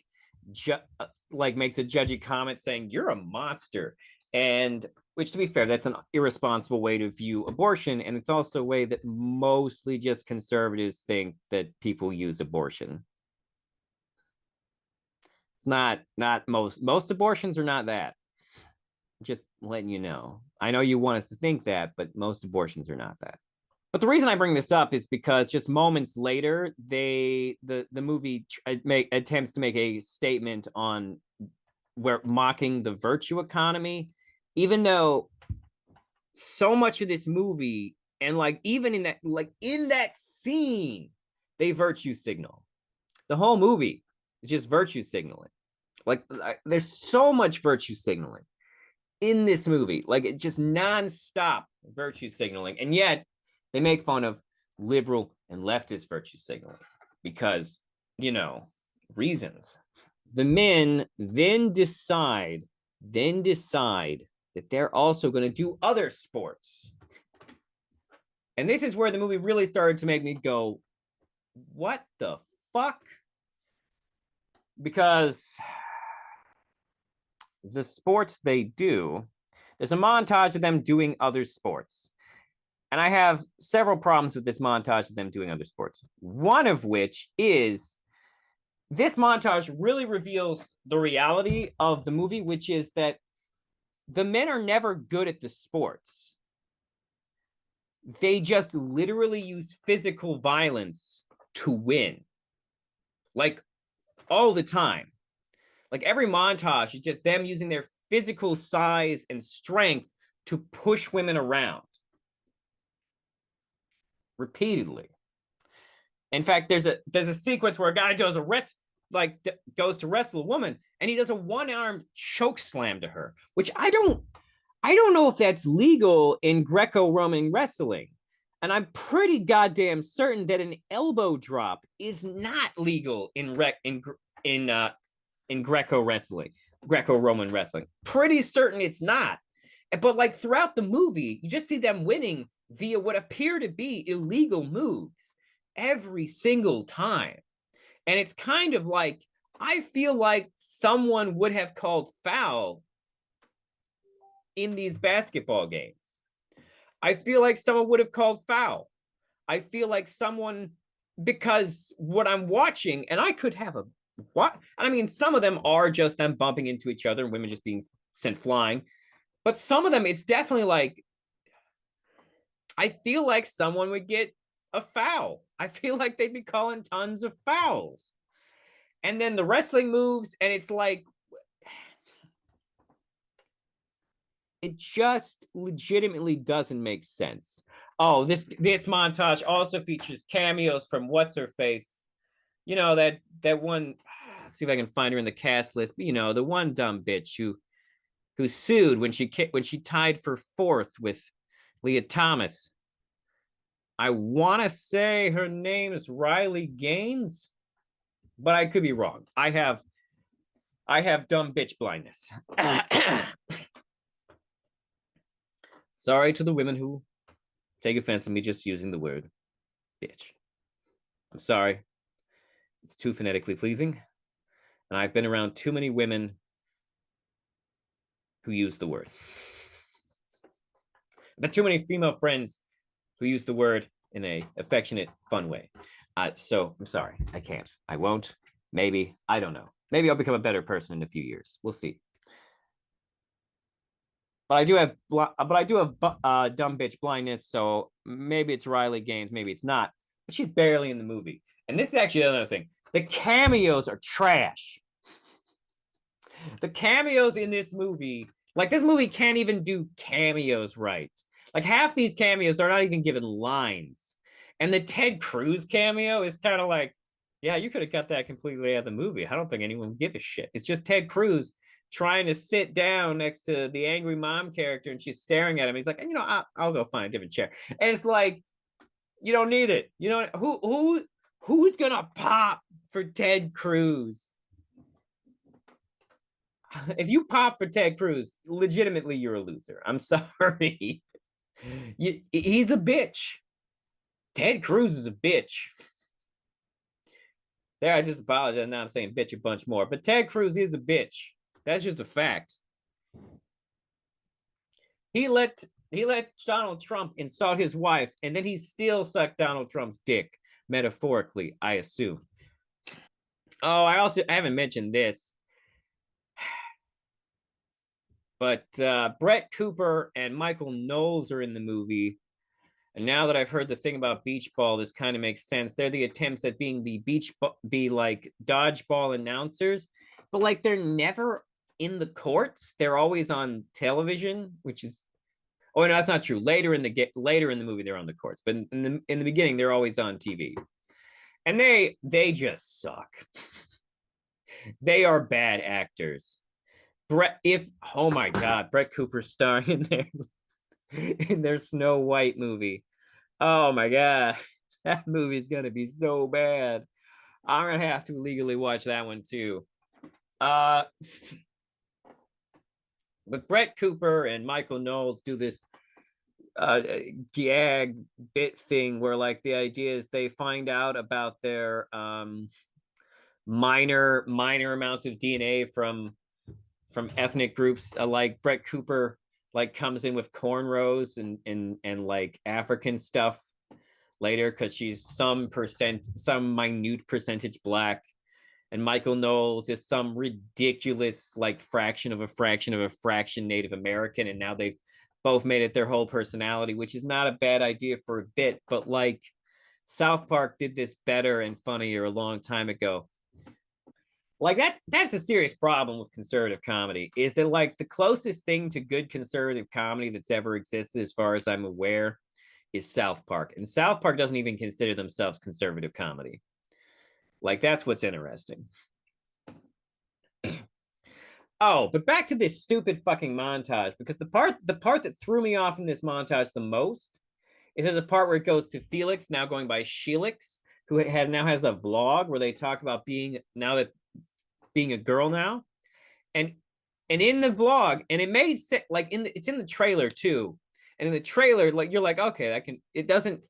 Speaker 1: makes a judgy comment saying you're a monster, and which, to be fair, that's an irresponsible way to view abortion, and it's also a way that mostly just conservatives think that people use abortion. It's not most abortions are not that. Just letting you know. I know you want us to think that, but most abortions are not that. But the reason I bring this up is because just moments later, the movie attempts to make a statement on where mocking the virtue economy, even though so much of this movie and like even in that scene, they virtue signal. The whole movie is just virtue signaling. Like, there's so much virtue signaling in this movie, like it just nonstop virtue signaling, and yet they make fun of liberal and leftist virtue signaling because, reasons. The men then decide that they're also going to do other sports. And this is where the movie really started to make me go, what the fuck? Because the sports they do, there's a montage of them doing other sports. And I have several problems with this montage of them doing other sports. One of which is this montage really reveals the reality of the movie, which is that the men are never good at the sports. They just literally use physical violence to win. Like, all the time. Like, every montage is just them using their physical size and strength to push women around. Repeatedly. In fact, there's a sequence where a guy does a like goes to wrestle a woman, and he does a one-armed choke slam to her, which I don't know if that's legal in Greco-Roman wrestling. And I'm pretty goddamn certain that an elbow drop is not legal in Greco wrestling, Greco-Roman wrestling. Pretty certain it's not. But like throughout the movie, you just see them winning via what appear to be illegal moves every single time. And it's kind of like I feel like someone would have called foul in these basketball games. I feel like someone would have called foul. I feel like someone, because what I'm watching, and I could have a what? I mean, some of them are just them bumping into each other and women just being sent flying. But some of them, it's definitely like, I feel like someone would get a foul. I feel like they'd be calling tons of fouls. And then the wrestling moves, and it's like, it just legitimately doesn't make sense. Oh, this montage also features cameos from what's her face. You know, that one. Let's see if I can find her in the cast list. But, you know, the one dumb bitch who sued when she tied for fourth with Leah Thomas. I want to say her name is Riley Gaines, but I could be wrong. I have dumb bitch blindness. Sorry to the women who take offense to me just using the word bitch. I'm sorry. It's too phonetically pleasing. And I've been around too many women who use the word. I've had too many female friends who use the word in a affectionate, fun way. So I'm sorry. I can't. I won't. Maybe. I don't know. Maybe I'll become a better person in a few years. We'll see. But I do have dumb bitch blindness, so maybe it's Riley Gaines, maybe it's not. But she's barely in the movie. And this is actually another thing. The cameos are trash. The cameos in this movie, like this movie can't even do cameos right. Like half these cameos, they're not even given lines. And the Ted Cruz cameo is kind of like, yeah, you could have cut that completely out of the movie. I don't think anyone would give a shit. It's just Ted Cruz trying to sit down next to the angry mom character, and she's staring at him. He's like, you know, I'll go find a different chair. And it's like, you don't need it. You know who's gonna pop for Ted Cruz? If you pop for Ted Cruz, legitimately you're a loser. I'm sorry. He's a bitch. Ted Cruz is a bitch. There, I just apologize. Now I'm saying bitch a bunch more. But Ted Cruz is a bitch. That's just a fact. He let Donald Trump insult his wife, and then he still sucked Donald Trump's dick, metaphorically, I assume. Oh, I haven't mentioned this. But Brett Cooper and Michael Knowles are in the movie. And now that I've heard the thing about beach ball, this kind of makes sense. They're the attempts at being the like dodgeball announcers, but like they're never in the courts. They're always on television, which is oh no, that's not true. Later in the movie, they're on the courts, but in the beginning, they're always on TV, and they just suck. They are bad actors. Oh my god, Brett Cooper's starring in there in their Snow White movie. Oh my god, that movie's gonna be so bad. I'm gonna have to legally watch that one too. But Brett Cooper and Michael Knowles do this gag bit thing where like the idea is they find out about their minor amounts of DNA from ethnic groups. Like Brett Cooper like comes in with cornrows and like African stuff later because she's some minute percentage black, and Michael Knowles is some ridiculous like fraction of a fraction Native American, and now they've both made it their whole personality, which is not a bad idea for a bit, but like South Park did this better and funnier a long time ago. Like that's a serious problem with conservative comedy, is that like the closest thing to good conservative comedy that's ever existed, as far as I'm aware, is South Park. And South Park doesn't even consider themselves conservative comedy. Like that's what's interesting. Oh, but back to this stupid fucking montage, because the part that threw me off in this montage the most is there's a part where it goes to Felix, now going by Sheelix, who now has a vlog where they talk about being a girl now. And in the vlog, and it made sense, like it's in the trailer too. And in the trailer, like you're like, okay, it doesn't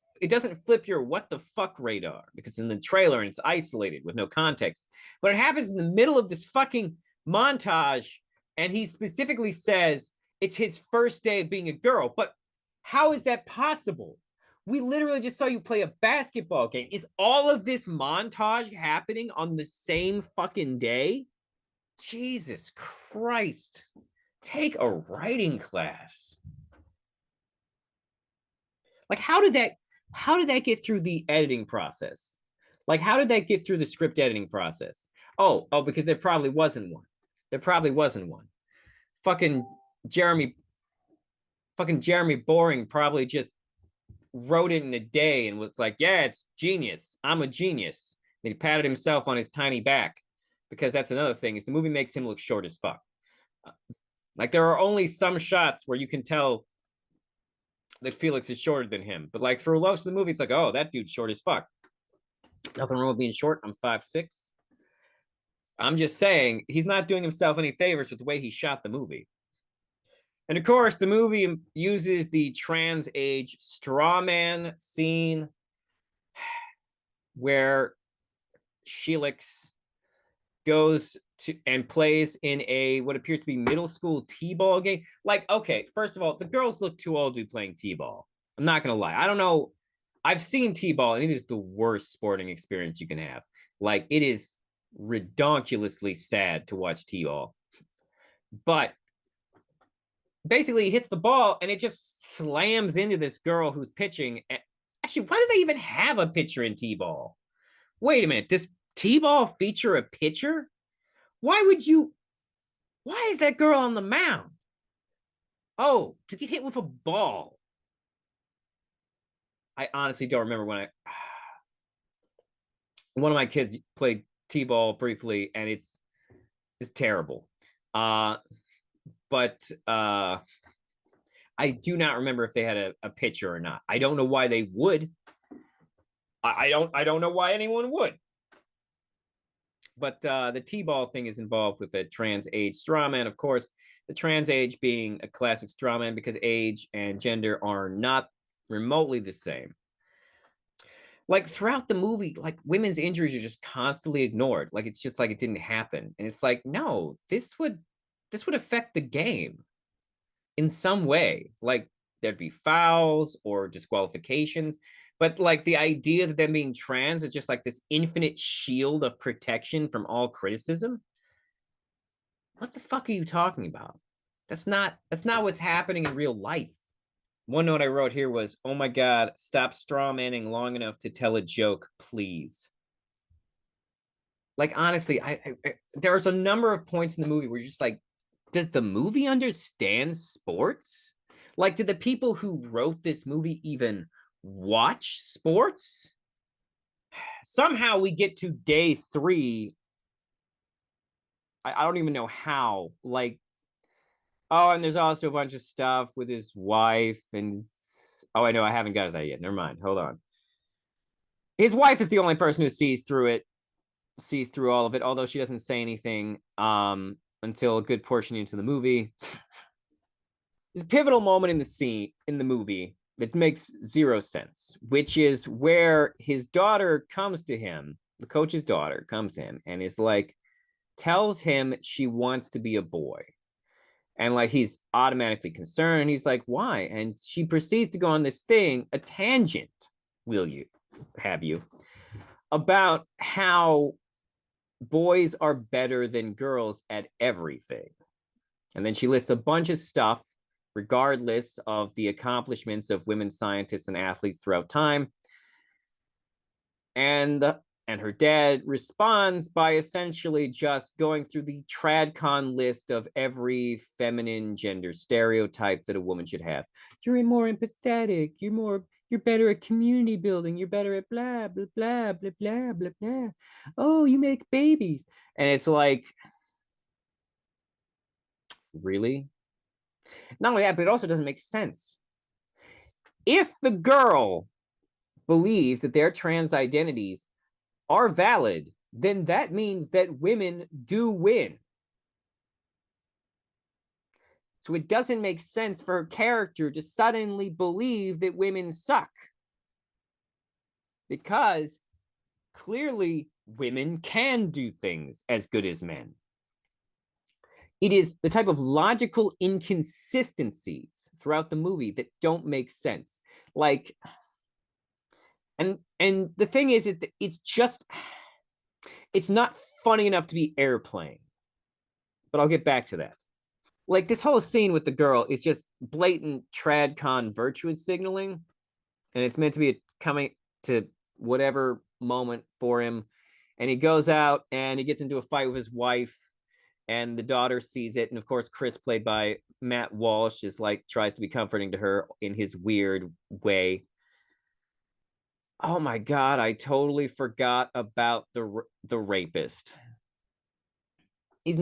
Speaker 1: flip your what the fuck radar because it's in the trailer and it's isolated with no context. But it happens in the middle of this fucking montage, and he specifically says it's his first day of being a girl. But how is that possible? We literally just saw you play a basketball game. Is all of this montage happening on the same fucking day? Jesus Christ. Take a writing class. Like, how did that get through the editing process? Like, how did that get through the script editing process? Oh, because there probably wasn't one. There probably wasn't one. Fucking Jeremy Boring probably just wrote it in a day and was like, yeah, it's genius. I'm a genius. And he patted himself on his tiny back. Because that's another thing, is the movie makes him look short as fuck. Like, there are only some shots where you can tell that Felix is shorter than him. But like through most of the movie, it's like, oh, that dude's short as fuck. Nothing wrong with being short. I'm 5'6". I'm just saying he's not doing himself any favors with the way he shot the movie. And of course, the movie uses the trans age straw man scene where Sheelix goes to and plays in a what appears to be middle school t-ball game. Like, okay, first of all, the girls look too old to be playing t-ball. I'm not gonna lie. I don't know. I've seen t-ball, and it is the worst sporting experience you can have. Like, it is redonkulously sad to watch t-ball. But basically, he hits the ball, and it just slams into this girl who's pitching. Actually, why do they even have a pitcher in t-ball? Wait a minute. Does t-ball feature a pitcher? Why is that girl on the mound? Oh, to get hit with a ball. I honestly don't remember when one of my kids played t-ball briefly, and it's terrible. But I do not remember if they had a pitcher or not. I don't know why they would. I don't know why anyone would. But the t-ball thing is involved with a trans age straw man, of course. The trans age being a classic straw man because age and gender are not remotely the same. Like, throughout the movie, like, women's injuries are just constantly ignored. Like, it's just like it didn't happen. And it's like, no, this would affect the game in some way. Like, there'd be fouls or disqualifications. But like, the idea that them being trans is just like this infinite shield of protection from all criticism. What the fuck are you talking about? That's not what's happening in real life. One note I wrote here was, oh my God, stop straw manning long enough to tell a joke, please. Like, honestly, there's a number of points in the movie where you're just like, does the movie understand sports? Like, did the people who wrote this movie even watch sports? Somehow we get to day 3. I don't even know how. Like, oh, and there's also a bunch of stuff with his wife and oh, I know, I haven't got to that yet. Never mind. Hold on. His wife is the only person who sees through all of it, although she doesn't say anything until a good portion into the movie. There's a pivotal moment in the movie that makes zero sense, which is where his daughter comes to him, the coach's daughter comes to him and is like, tells him she wants to be a boy. And like, he's automatically concerned. And he's like, why? And she proceeds to go on this thing, a tangent, about how boys are better than girls at everything. And then she lists a bunch of stuff, regardless of the accomplishments of women scientists and athletes throughout time. And her dad responds by essentially just going through the tradcon list of every feminine gender stereotype that a woman should have. You're more empathetic. You're better at community building. You're better at blah, blah, blah, blah, blah, blah, blah. Oh, you make babies. And it's like, really? Not only that, but it also doesn't make sense. If the girl believes that their trans identities are valid, then that means that women do win. So it doesn't make sense for her character to suddenly believe that women suck. Because clearly women can do things as good as men. It is the type of logical inconsistencies throughout the movie that don't make sense. Like, and the thing is, it's not funny enough to be airplaying. But I'll get back to that. Like, this whole scene with the girl is just blatant tradcon virtue signaling, and it's meant to be coming to whatever moment for him. And he goes out and he gets into a fight with his wife, and the daughter sees it. And of course, Chris, played by Matt Walsh, is like, tries to be comforting to her in his weird way. Oh my God, I totally forgot about the rapist. He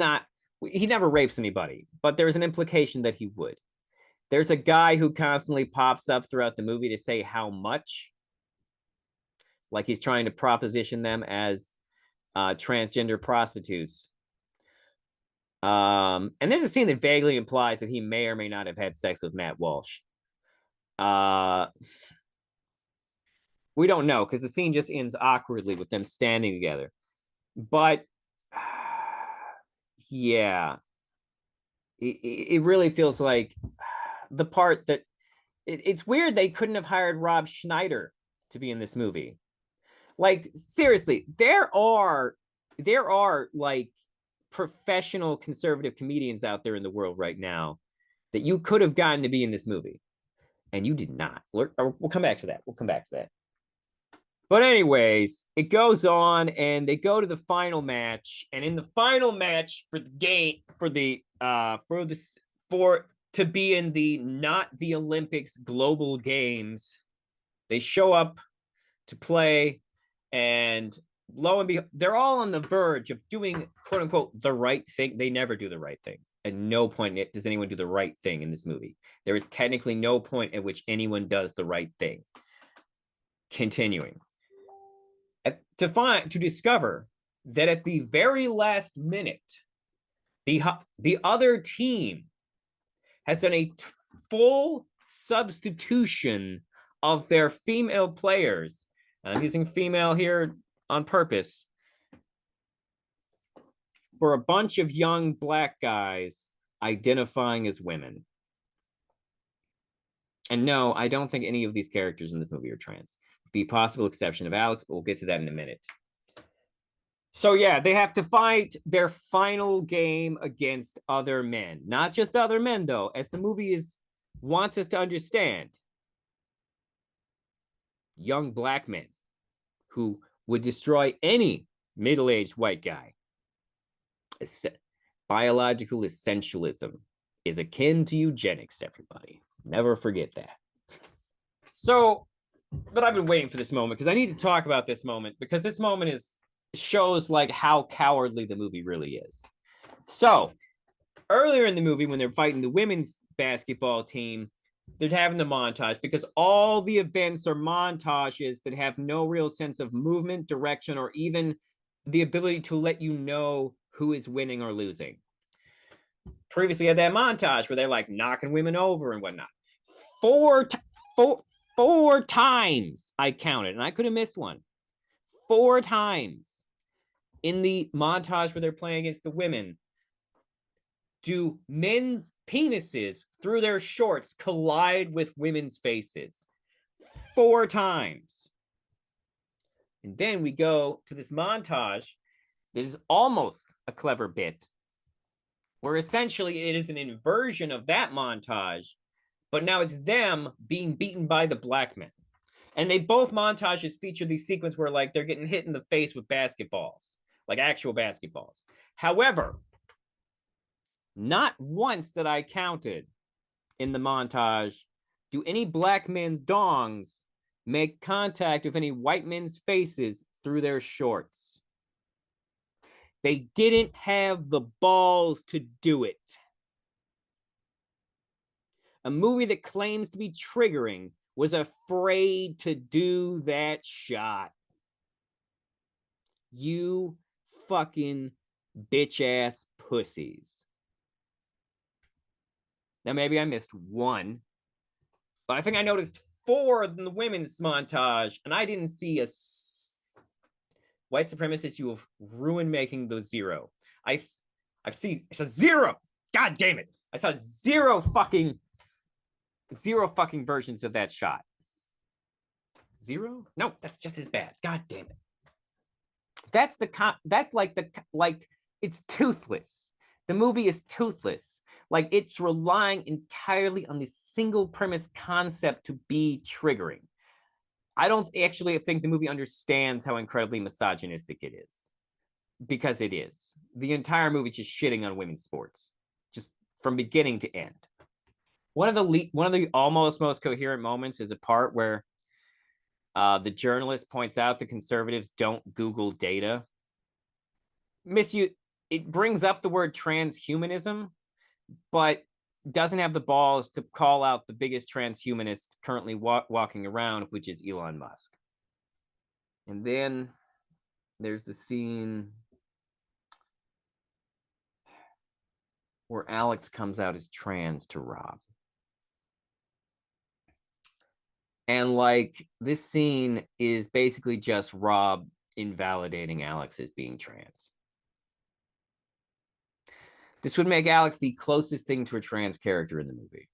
Speaker 1: never rapes anybody, but there's an implication that he would. There's a guy who constantly pops up throughout the movie to say how much, like he's trying to proposition them as transgender prostitutes. And there's a scene that vaguely implies that he may or may not have had sex with Matt Walsh. We don't know, because the scene just ends awkwardly with them standing together. But yeah, it really feels like the part that it's weird they couldn't have hired Rob Schneider to be in this movie. Like, seriously, there are like professional conservative comedians out there in the world right now that you could have gotten to be in this movie, and you did not. We'll come back to that. But anyways, it goes on, and they go to the final match, and in the final match for the game, to be in the not the Olympics global games, they show up to play, and lo and behold, they're all on the verge of doing quote unquote the right thing. They never do the right thing. At no point does anyone do the right thing in this movie. There is technically no point at which anyone does the right thing. Continuing. To discover that at the very last minute, the other team has done a full substitution of their female players. And I'm using female here on purpose, for a bunch of young black guys identifying as women. And no, I don't think any of these characters in this movie are trans. The possible exception of Alex, but we'll get to that in a minute. So yeah, they have to fight their final game against other men. Not just other men, though, as the movie wants us to understand. Young black men who would destroy any middle-aged white guy. Biological essentialism is akin to eugenics, everybody. Never forget that. So, but I've been waiting for this moment because I need to talk about this moment, because this moment shows like how cowardly the movie really is. So, earlier in the movie, when they're fighting the women's basketball team, they're having the montage, because all the events are montages that have no real sense of movement, direction, or even the ability to let you know who is winning or losing. Previously had that montage where they're like knocking women over and whatnot. Four times I counted, and I could have missed one. 4 times in the montage where they're playing against the women do men's penises through their shorts collide with women's faces. 4 times. And then we go to this montage that is almost a clever bit, where essentially it is an inversion of that montage, but now it's them being beaten by the black men. And they both montages feature these sequences where like they're getting hit in the face with basketballs, like actual basketballs. However, not once that I counted in the montage do any black men's dongs make contact with any white men's faces through their shorts. They didn't have the balls to do it. A movie that claims to be triggering was afraid to do that shot. You fucking bitch ass pussies. Now, maybe I missed one, but I think I noticed 4 in the women's montage, and I didn't see a white supremacist. You have ruined making the 0. I saw 0. God damn it! I saw 0 fucking versions of that shot. 0? No, that's just as bad. God damn it! That's like it's toothless. The movie is toothless. Like, it's relying entirely on this single premise concept to be triggering. I don't actually think the movie understands how incredibly misogynistic it is, because it is. The entire movie is just shitting on women's sports, just from beginning to end. One of the almost most coherent moments is a part where the journalist points out the conservatives don't Google data. It brings up the word transhumanism, but doesn't have the balls to call out the biggest transhumanist currently walking around, which is Elon Musk. And then there's the scene where Alex comes out as trans to Rob. And like, this scene is basically just Rob invalidating Alex as being trans. This would make Alex the closest thing to a trans character in the movie.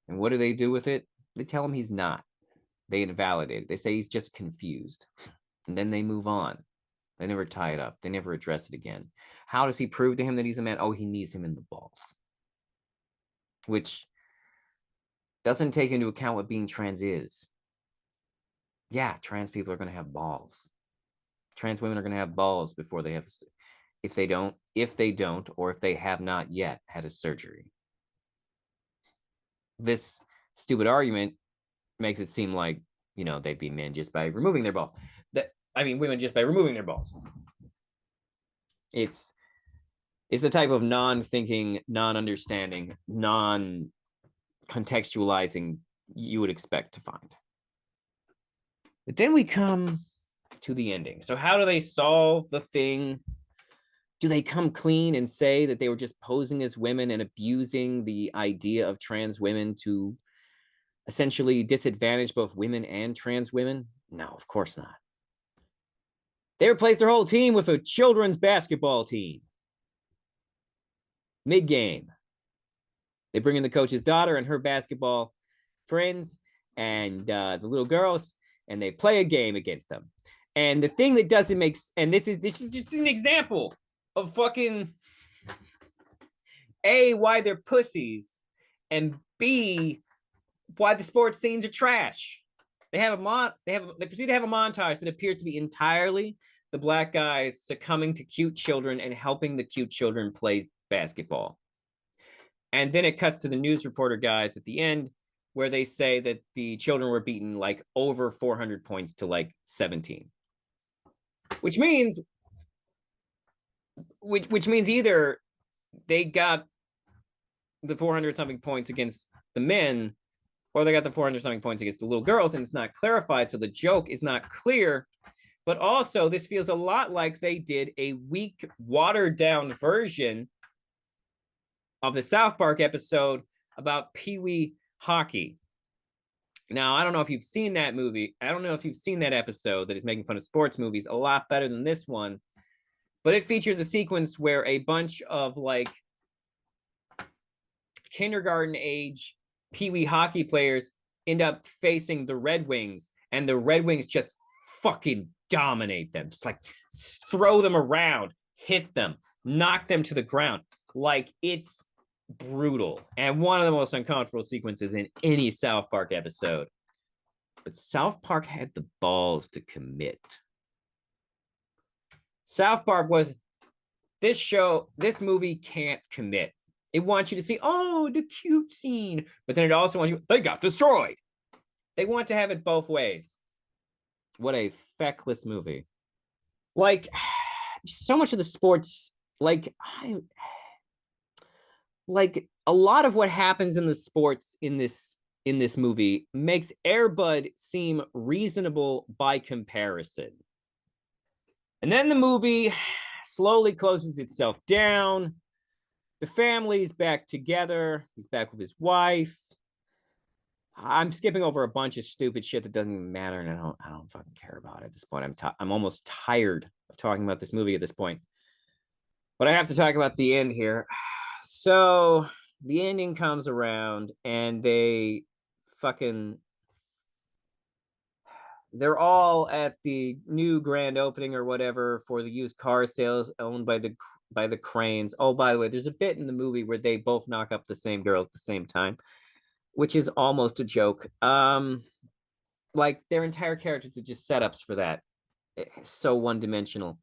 Speaker 1: And what do they do with it? They tell him he's not. They invalidate it. They say he's just confused. And then they move on. They never tie it up. They never address it again. How does he prove to him that he's a man? Oh, he knees him in the balls. Which doesn't take into account what being trans is. Yeah, trans people are going to have balls. Trans women are going to have balls before they have, if they don't, or if they have not yet had a surgery. This stupid argument makes it seem like, they'd be men just by removing their balls. Women just by removing their balls. It's the type of non-thinking, non-understanding, non-contextualizing you would expect to find. But then we come to the ending. So how do they solve the thing? Do they come clean and say that they were just posing as women and abusing the idea of trans women to essentially disadvantage both women and trans women? No, of course not. They replaced their whole team with a children's basketball team. Mid-game. They bring in the coach's daughter and her basketball friends and the little girls, and they play a game against them. And the thing that doesn't make, and this is just an example of fucking A, why they're pussies, and B, why the sports scenes are trash. They proceed to have a montage that appears to be entirely the black guys succumbing to cute children and helping the cute children play basketball. And then it cuts to the news reporter guys at the end, where they say that the children were beaten like over 400 points to like 17. Which means either they got the 400 something points against the men, or they got the 400 something points against the little girls, and it's not clarified, so the joke is not clear. But also, this feels a lot like they did a weak, watered-down version of the South Park episode about Pee Wee hockey. Now, I don't know if you've seen that movie. I don't know if you've seen that episode that is making fun of sports movies a lot better than this one. But it features a sequence where a bunch of like kindergarten age Pee Wee hockey players end up facing the Red Wings, and the Red Wings just fucking dominate them. Just like throw them around, hit them, knock them to the ground. Like, it's brutal. And one of the most uncomfortable sequences in any South Park episode. But South Park had the balls to commit. South Park was, this movie can't commit. It wants you to see, oh, the cute scene. But then it also wants you, they got destroyed. They want to have it both ways. What a feckless movie. Like, so much of the sports, like a lot of what happens in the sports in this movie makes Air Bud seem reasonable by comparison. And then the movie slowly closes itself down. The family's back together. He's back with his wife. I'm skipping over a bunch of stupid shit that doesn't even matter, and I don't fucking care about it at this point. I'm almost tired of talking about this movie at this point. But I have to talk about the end here. So the ending comes around, and they're all at the new grand opening or whatever for the used car sales owned by the Cranes. Oh, by the way, there's a bit in the movie where they both knock up the same girl at the same time, which is almost a joke. Like their entire characters are just setups for that. It's so one-dimensional.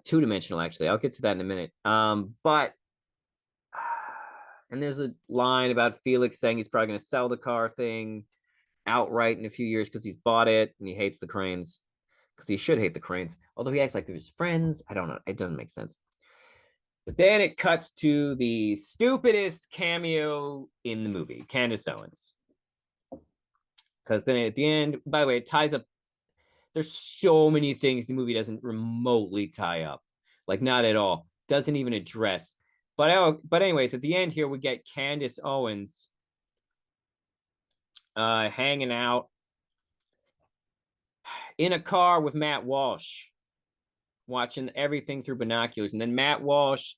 Speaker 1: Two-dimensional, actually. I'll get to that in a minute. But and there's a line about Felix saying he's probably going to sell the car thing outright in a few years because he's bought it and he hates the Cranes. Because he should hate the Cranes. Although he acts like they're his friends. I don't know. It doesn't make sense. But then it cuts to the stupidest cameo in the movie, Candace Owens. Because then at the end, by the way, it ties up. There's so many things the movie doesn't remotely tie up. Like, not at all. Doesn't even address. But anyways, at the end here, we get Candace Owens hanging out in a car with Matt Walsh, watching everything through binoculars. And then Matt Walsh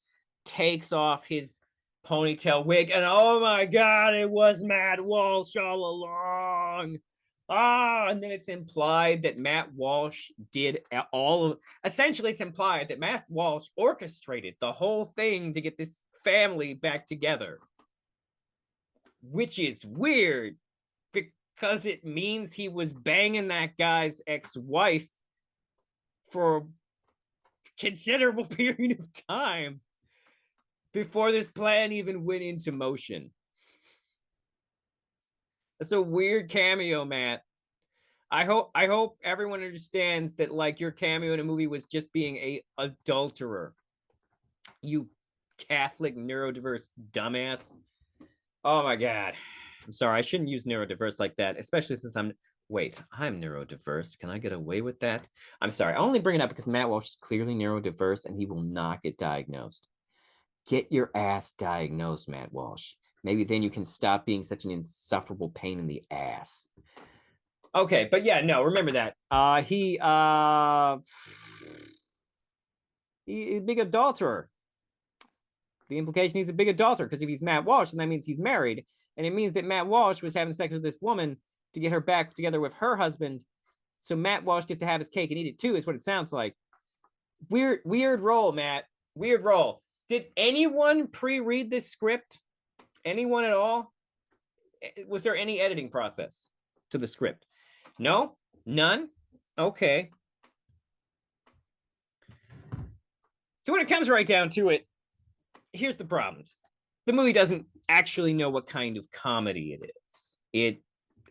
Speaker 1: takes off his ponytail wig, and oh my God, it was Matt Walsh all along. And then it's implied that Matt Walsh did essentially it's implied that Matt Walsh orchestrated the whole thing to get this family back together, which is weird because it means he was banging that guy's ex-wife for a considerable period of time before this plan even went into motion. That's a weird cameo, Matt. I hope everyone understands that, like, your cameo in a movie was just being a adulterer. You Catholic neurodiverse dumbass. Oh my God. I'm sorry, I shouldn't use neurodiverse like that, especially since I'm neurodiverse. Can I get away with that? I'm sorry. I only bring it up because Matt Walsh is clearly neurodiverse and he will not get diagnosed. Get your ass diagnosed, Matt Walsh. Maybe then you can stop being such an insufferable pain in the ass. Okay, but yeah, no, remember that. He's a big adulterer. The implication he's a big adulterer, because if he's Matt Walsh, then that means he's married. And it means that Matt Walsh was having sex with this woman to get her back together with her husband. So Matt Walsh gets to have his cake and eat it too, is what it sounds like. Weird role, Matt. Weird role. Did anyone pre-read this script? Anyone at all? Was there any editing process to the script? No? None? Okay. So when it comes right down to it, here's the problems. The movie doesn't actually know what kind of comedy it is. It,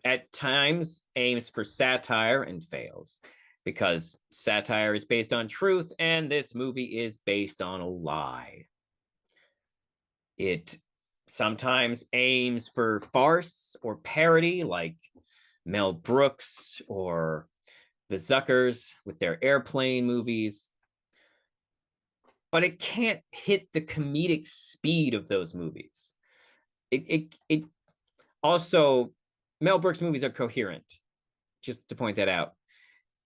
Speaker 1: at times, aims for satire and fails, because satire is based on truth, and this movie is based on a lie. It sometimes aims for farce or parody, like Mel Brooks or the Zuckers with their airplane movies. But it can't hit the comedic speed of those movies. It also, Mel Brooks movies are coherent, just to point that out.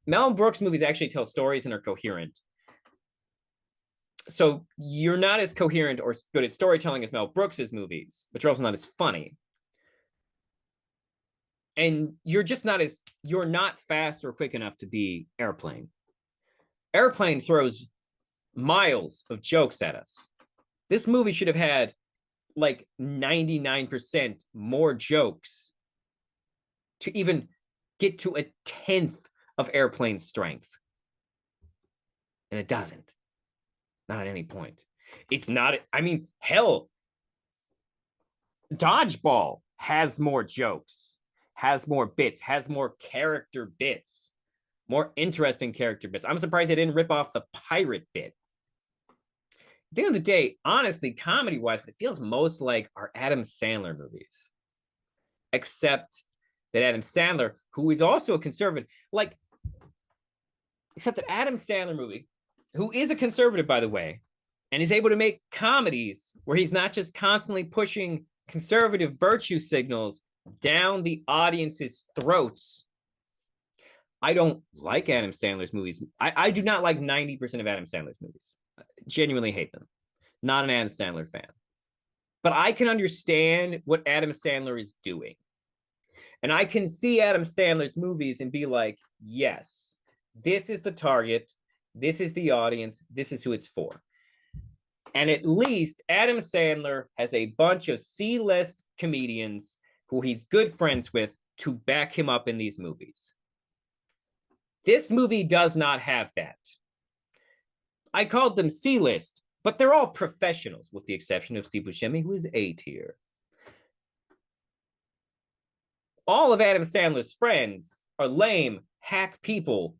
Speaker 1: Mel Brooks movies actually tell stories and are coherent. So you're not as coherent or good at storytelling as Mel Brooks's movies, but you're also not as funny. And you're not fast or quick enough to be Airplane. Airplane throws miles of jokes at us. This movie should have had like 99% more jokes to even get to a 10th of Airplane's strength. And it doesn't. Not at any point. It's not, I mean, hell, Dodgeball has more jokes, has more bits, has more character bits, more interesting character bits. I'm surprised they didn't rip off the pirate bit. the end of the day, honestly, comedy-wise, it feels most like our Adam Sandler movies. Except that Adam Sandler, who is also a conservative, like, except that Adam Sandler movie, who is a conservative, by the way, and is able to make comedies where he's not just constantly pushing conservative virtue signals down the audience's throats. I don't like Adam Sandler's movies. I do not like 90% of Adam Sandler's movies. I genuinely hate them. Not an Adam Sandler fan. But I can understand what Adam Sandler is doing. And I can see Adam Sandler's movies and be like, yes, this is the target. This is the audience. This is who it's for. And at least Adam Sandler has a bunch of C-list comedians who he's good friends with to back him up in these movies. This movie does not have that. I called them C-list, but they're all professionals, with the exception of Steve Buscemi, who is A tier. All of Adam Sandler's friends are lame, hack people.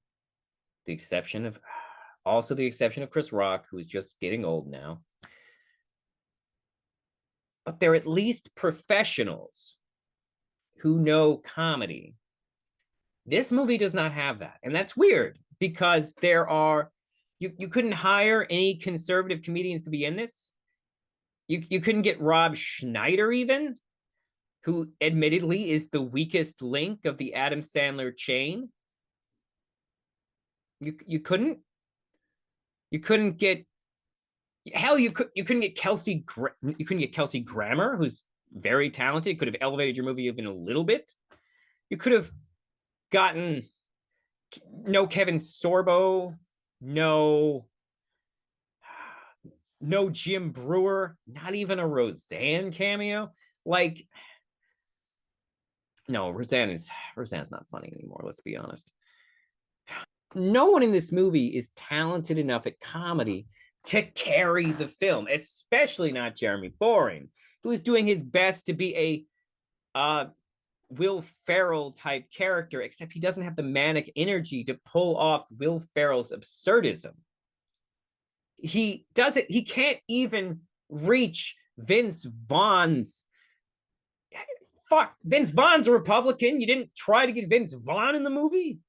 Speaker 1: The exception of Chris Rock, who's just getting old now. But they're at least professionals who know comedy. This movie does not have that. And that's weird because you couldn't hire any conservative comedians to be in this. You couldn't get Rob Schneider even, who admittedly is the weakest link of the Adam Sandler chain. You couldn't get you couldn't get Kelsey Grammer, who's very talented, could have elevated your movie even a little bit. You could have gotten no Kevin Sorbo, no Jim Brewer, not even a Roseanne cameo. Like, no, Roseanne's not funny anymore, let's be honest. No one in this movie is talented enough at comedy to carry the film, especially not Jeremy Boring, who is doing his best to be a Will Ferrell type character, except he doesn't have the manic energy to pull off Will Ferrell's absurdism. He can't even reach Vince Vaughn's. Fuck, Vince Vaughn's a Republican. You didn't try to get Vince Vaughn in the movie?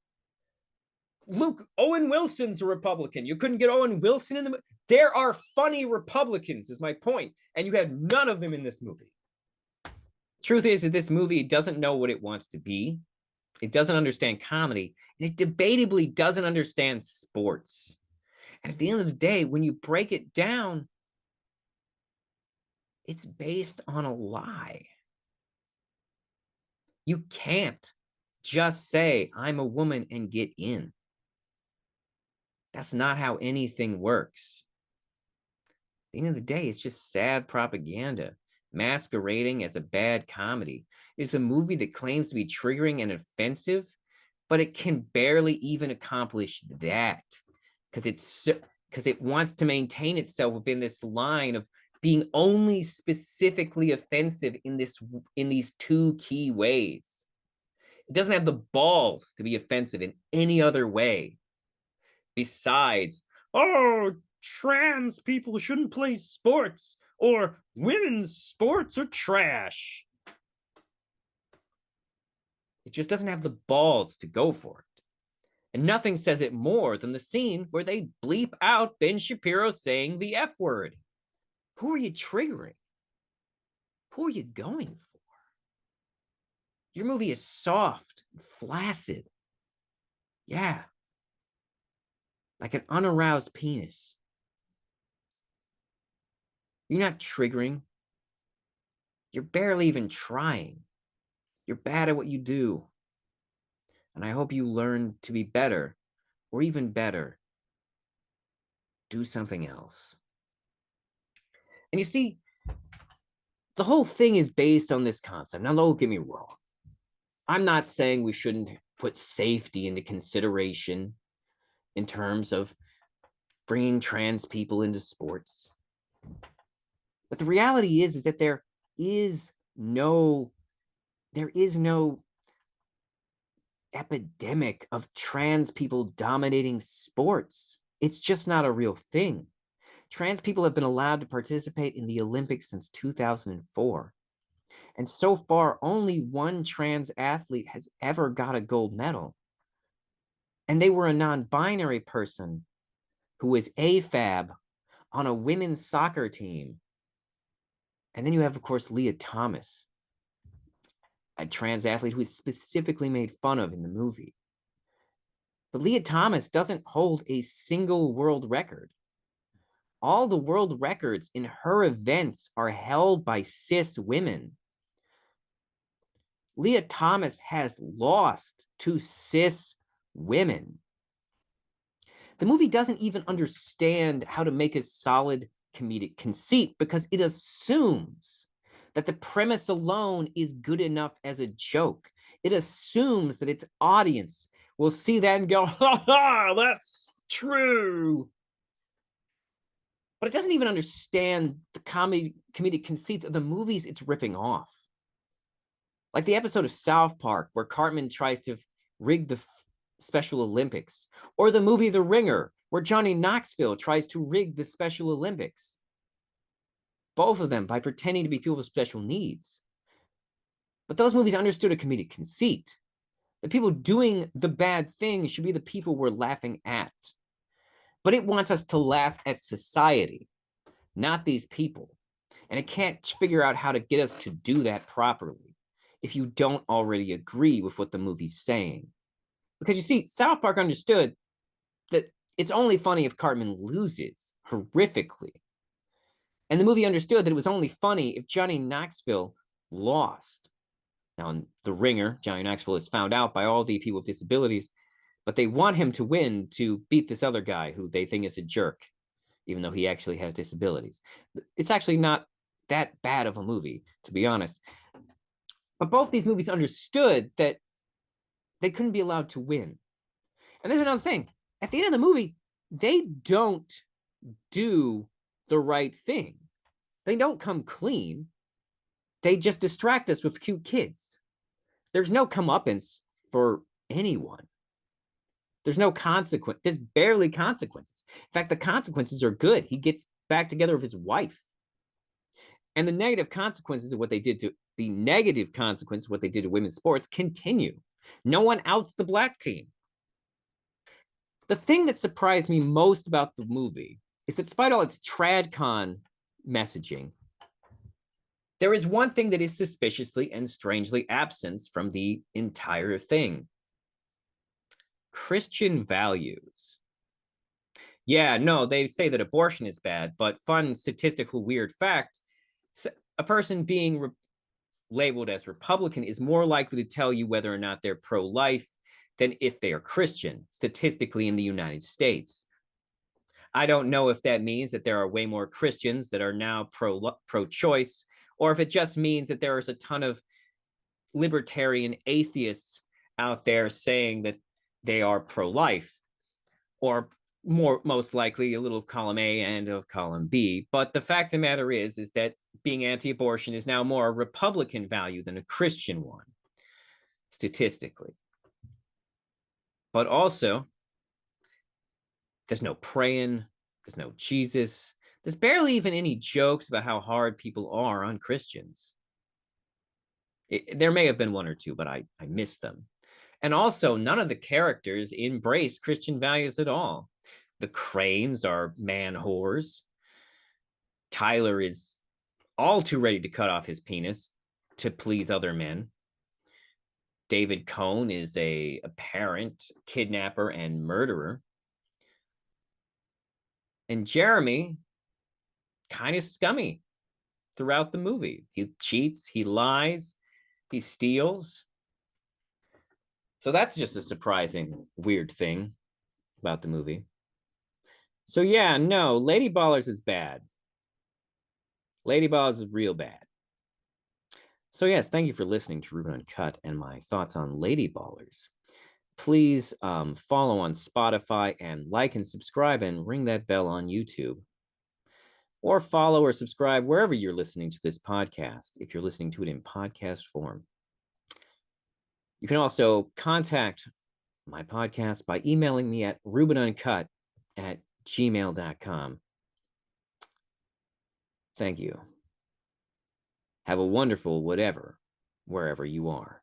Speaker 1: Owen Wilson's a Republican. You couldn't get Owen Wilson in the movie. There are funny Republicans, is my point, and you had none of them in this movie. Truth is that this movie doesn't know what it wants to be. It doesn't understand comedy, and it debatably doesn't understand sports. And at the end of the day, when you break it down, it's based on a lie. You can't just say, I'm a woman and get in. That's not how anything works. At the end of the day, it's just sad propaganda masquerading as a bad comedy. It's a movie that claims to be triggering and offensive, but it can barely even accomplish that because it wants to maintain itself within this line of being only specifically offensive in these two key ways. It doesn't have the balls to be offensive in any other way besides, oh, trans people shouldn't play sports, or women's sports are trash. It just doesn't have the balls to go for it. And nothing says it more than the scene where they bleep out Ben Shapiro saying the F word. Who are you triggering? Who are you going for? Your movie is soft and flaccid. Yeah. Like an unaroused penis. You're not triggering. You're barely even trying. You're bad at what you do. And I hope you learn to be better, or even better. Do something else. And you see, the whole thing is based on this concept. Now, don't get me wrong. I'm not saying we shouldn't put safety into consideration in terms of bringing trans people into sports. But the reality is that there is no epidemic of trans people dominating sports. It's just not a real thing. Trans people have been allowed to participate in the Olympics since 2004. And so far, only one trans athlete has ever got a gold medal. And they were a non-binary person who was AFAB on a women's soccer team. And then you have, of course, Leah Thomas, a trans athlete who is specifically made fun of in the movie. But Leah Thomas doesn't hold a single world record. All the world records in her events are held by cis women. Leah Thomas has lost to cis women. The movie doesn't even understand how to make a solid comedic conceit because it assumes that the premise alone is good enough as a joke. It assumes that its audience will see that and go, ha ha, that's true. But it doesn't even understand the comedic conceits of the movies it's ripping off. Like the episode of South Park where Cartman tries to rig the Special Olympics, or the movie The Ringer where Johnny Knoxville tries to rig the Special Olympics. Both of them by pretending to be people with special needs. But those movies understood a comedic conceit. The people doing the bad thing should be the people we're laughing at. But it wants us to laugh at society, not these people. And it can't figure out how to get us to do that properly if you don't already agree with what the movie's saying. Because you see, South Park understood that it's only funny if Cartman loses horrifically. And the movie understood that it was only funny if Johnny Knoxville lost. Now, in The Ringer, Johnny Knoxville is found out by all the people with disabilities, but they want him to win to beat this other guy who they think is a jerk, even though he actually has disabilities. It's actually not that bad of a movie, to be honest. But both these movies understood that they couldn't be allowed to win. And there's another thing. At the end of the movie, they don't do the right thing. They don't come clean. They just distract us with cute kids. There's no comeuppance for anyone. There's no consequence. There's barely consequences. In fact, the consequences are good. He gets back together with his wife. And the negative consequences of what they did to women's sports continue. No one outs the black team. The thing that surprised me most about the movie is that despite all its tradcon messaging, there is one thing that is suspiciously and strangely absent from the entire thing. Christian values. Yeah, no, they say that abortion is bad, but fun, statistical, weird fact, a person being labeled as Republican is more likely to tell you whether or not they're pro-life than if they are Christian, statistically in the United States. I don't know if that means that there are way more Christians that are now pro-choice, or if it just means that there is a ton of libertarian atheists out there saying that they are pro-life, or most likely a little of column A and of column B. But the fact of the matter is that being anti-abortion is now more a Republican value than a Christian one, statistically. But also, there's no praying, there's no Jesus, there's barely even any jokes about how hard people are on Christians. There may have been one or two, but I missed them. And also, none of the characters embrace Christian values at all. The Cranes are man whores. Tyler is all too ready to cut off his penis to please other men. David Cohn is a apparent kidnapper and murderer. And Jeremy, kind of scummy throughout the movie. He cheats, he lies, he steals. So that's just a surprising, weird thing about the movie. So yeah, no, Lady Ballers is bad. Lady Ballers is real bad. So yes, thank you for listening to Ruben Uncut and my thoughts on Lady Ballers. Please follow on Spotify and like and subscribe and ring that bell on YouTube. Or follow or subscribe wherever you're listening to this podcast, if you're listening to it in podcast form. You can also contact my podcast by emailing me at rubenuncut@gmail.com. Thank you. Have a wonderful whatever, wherever you are.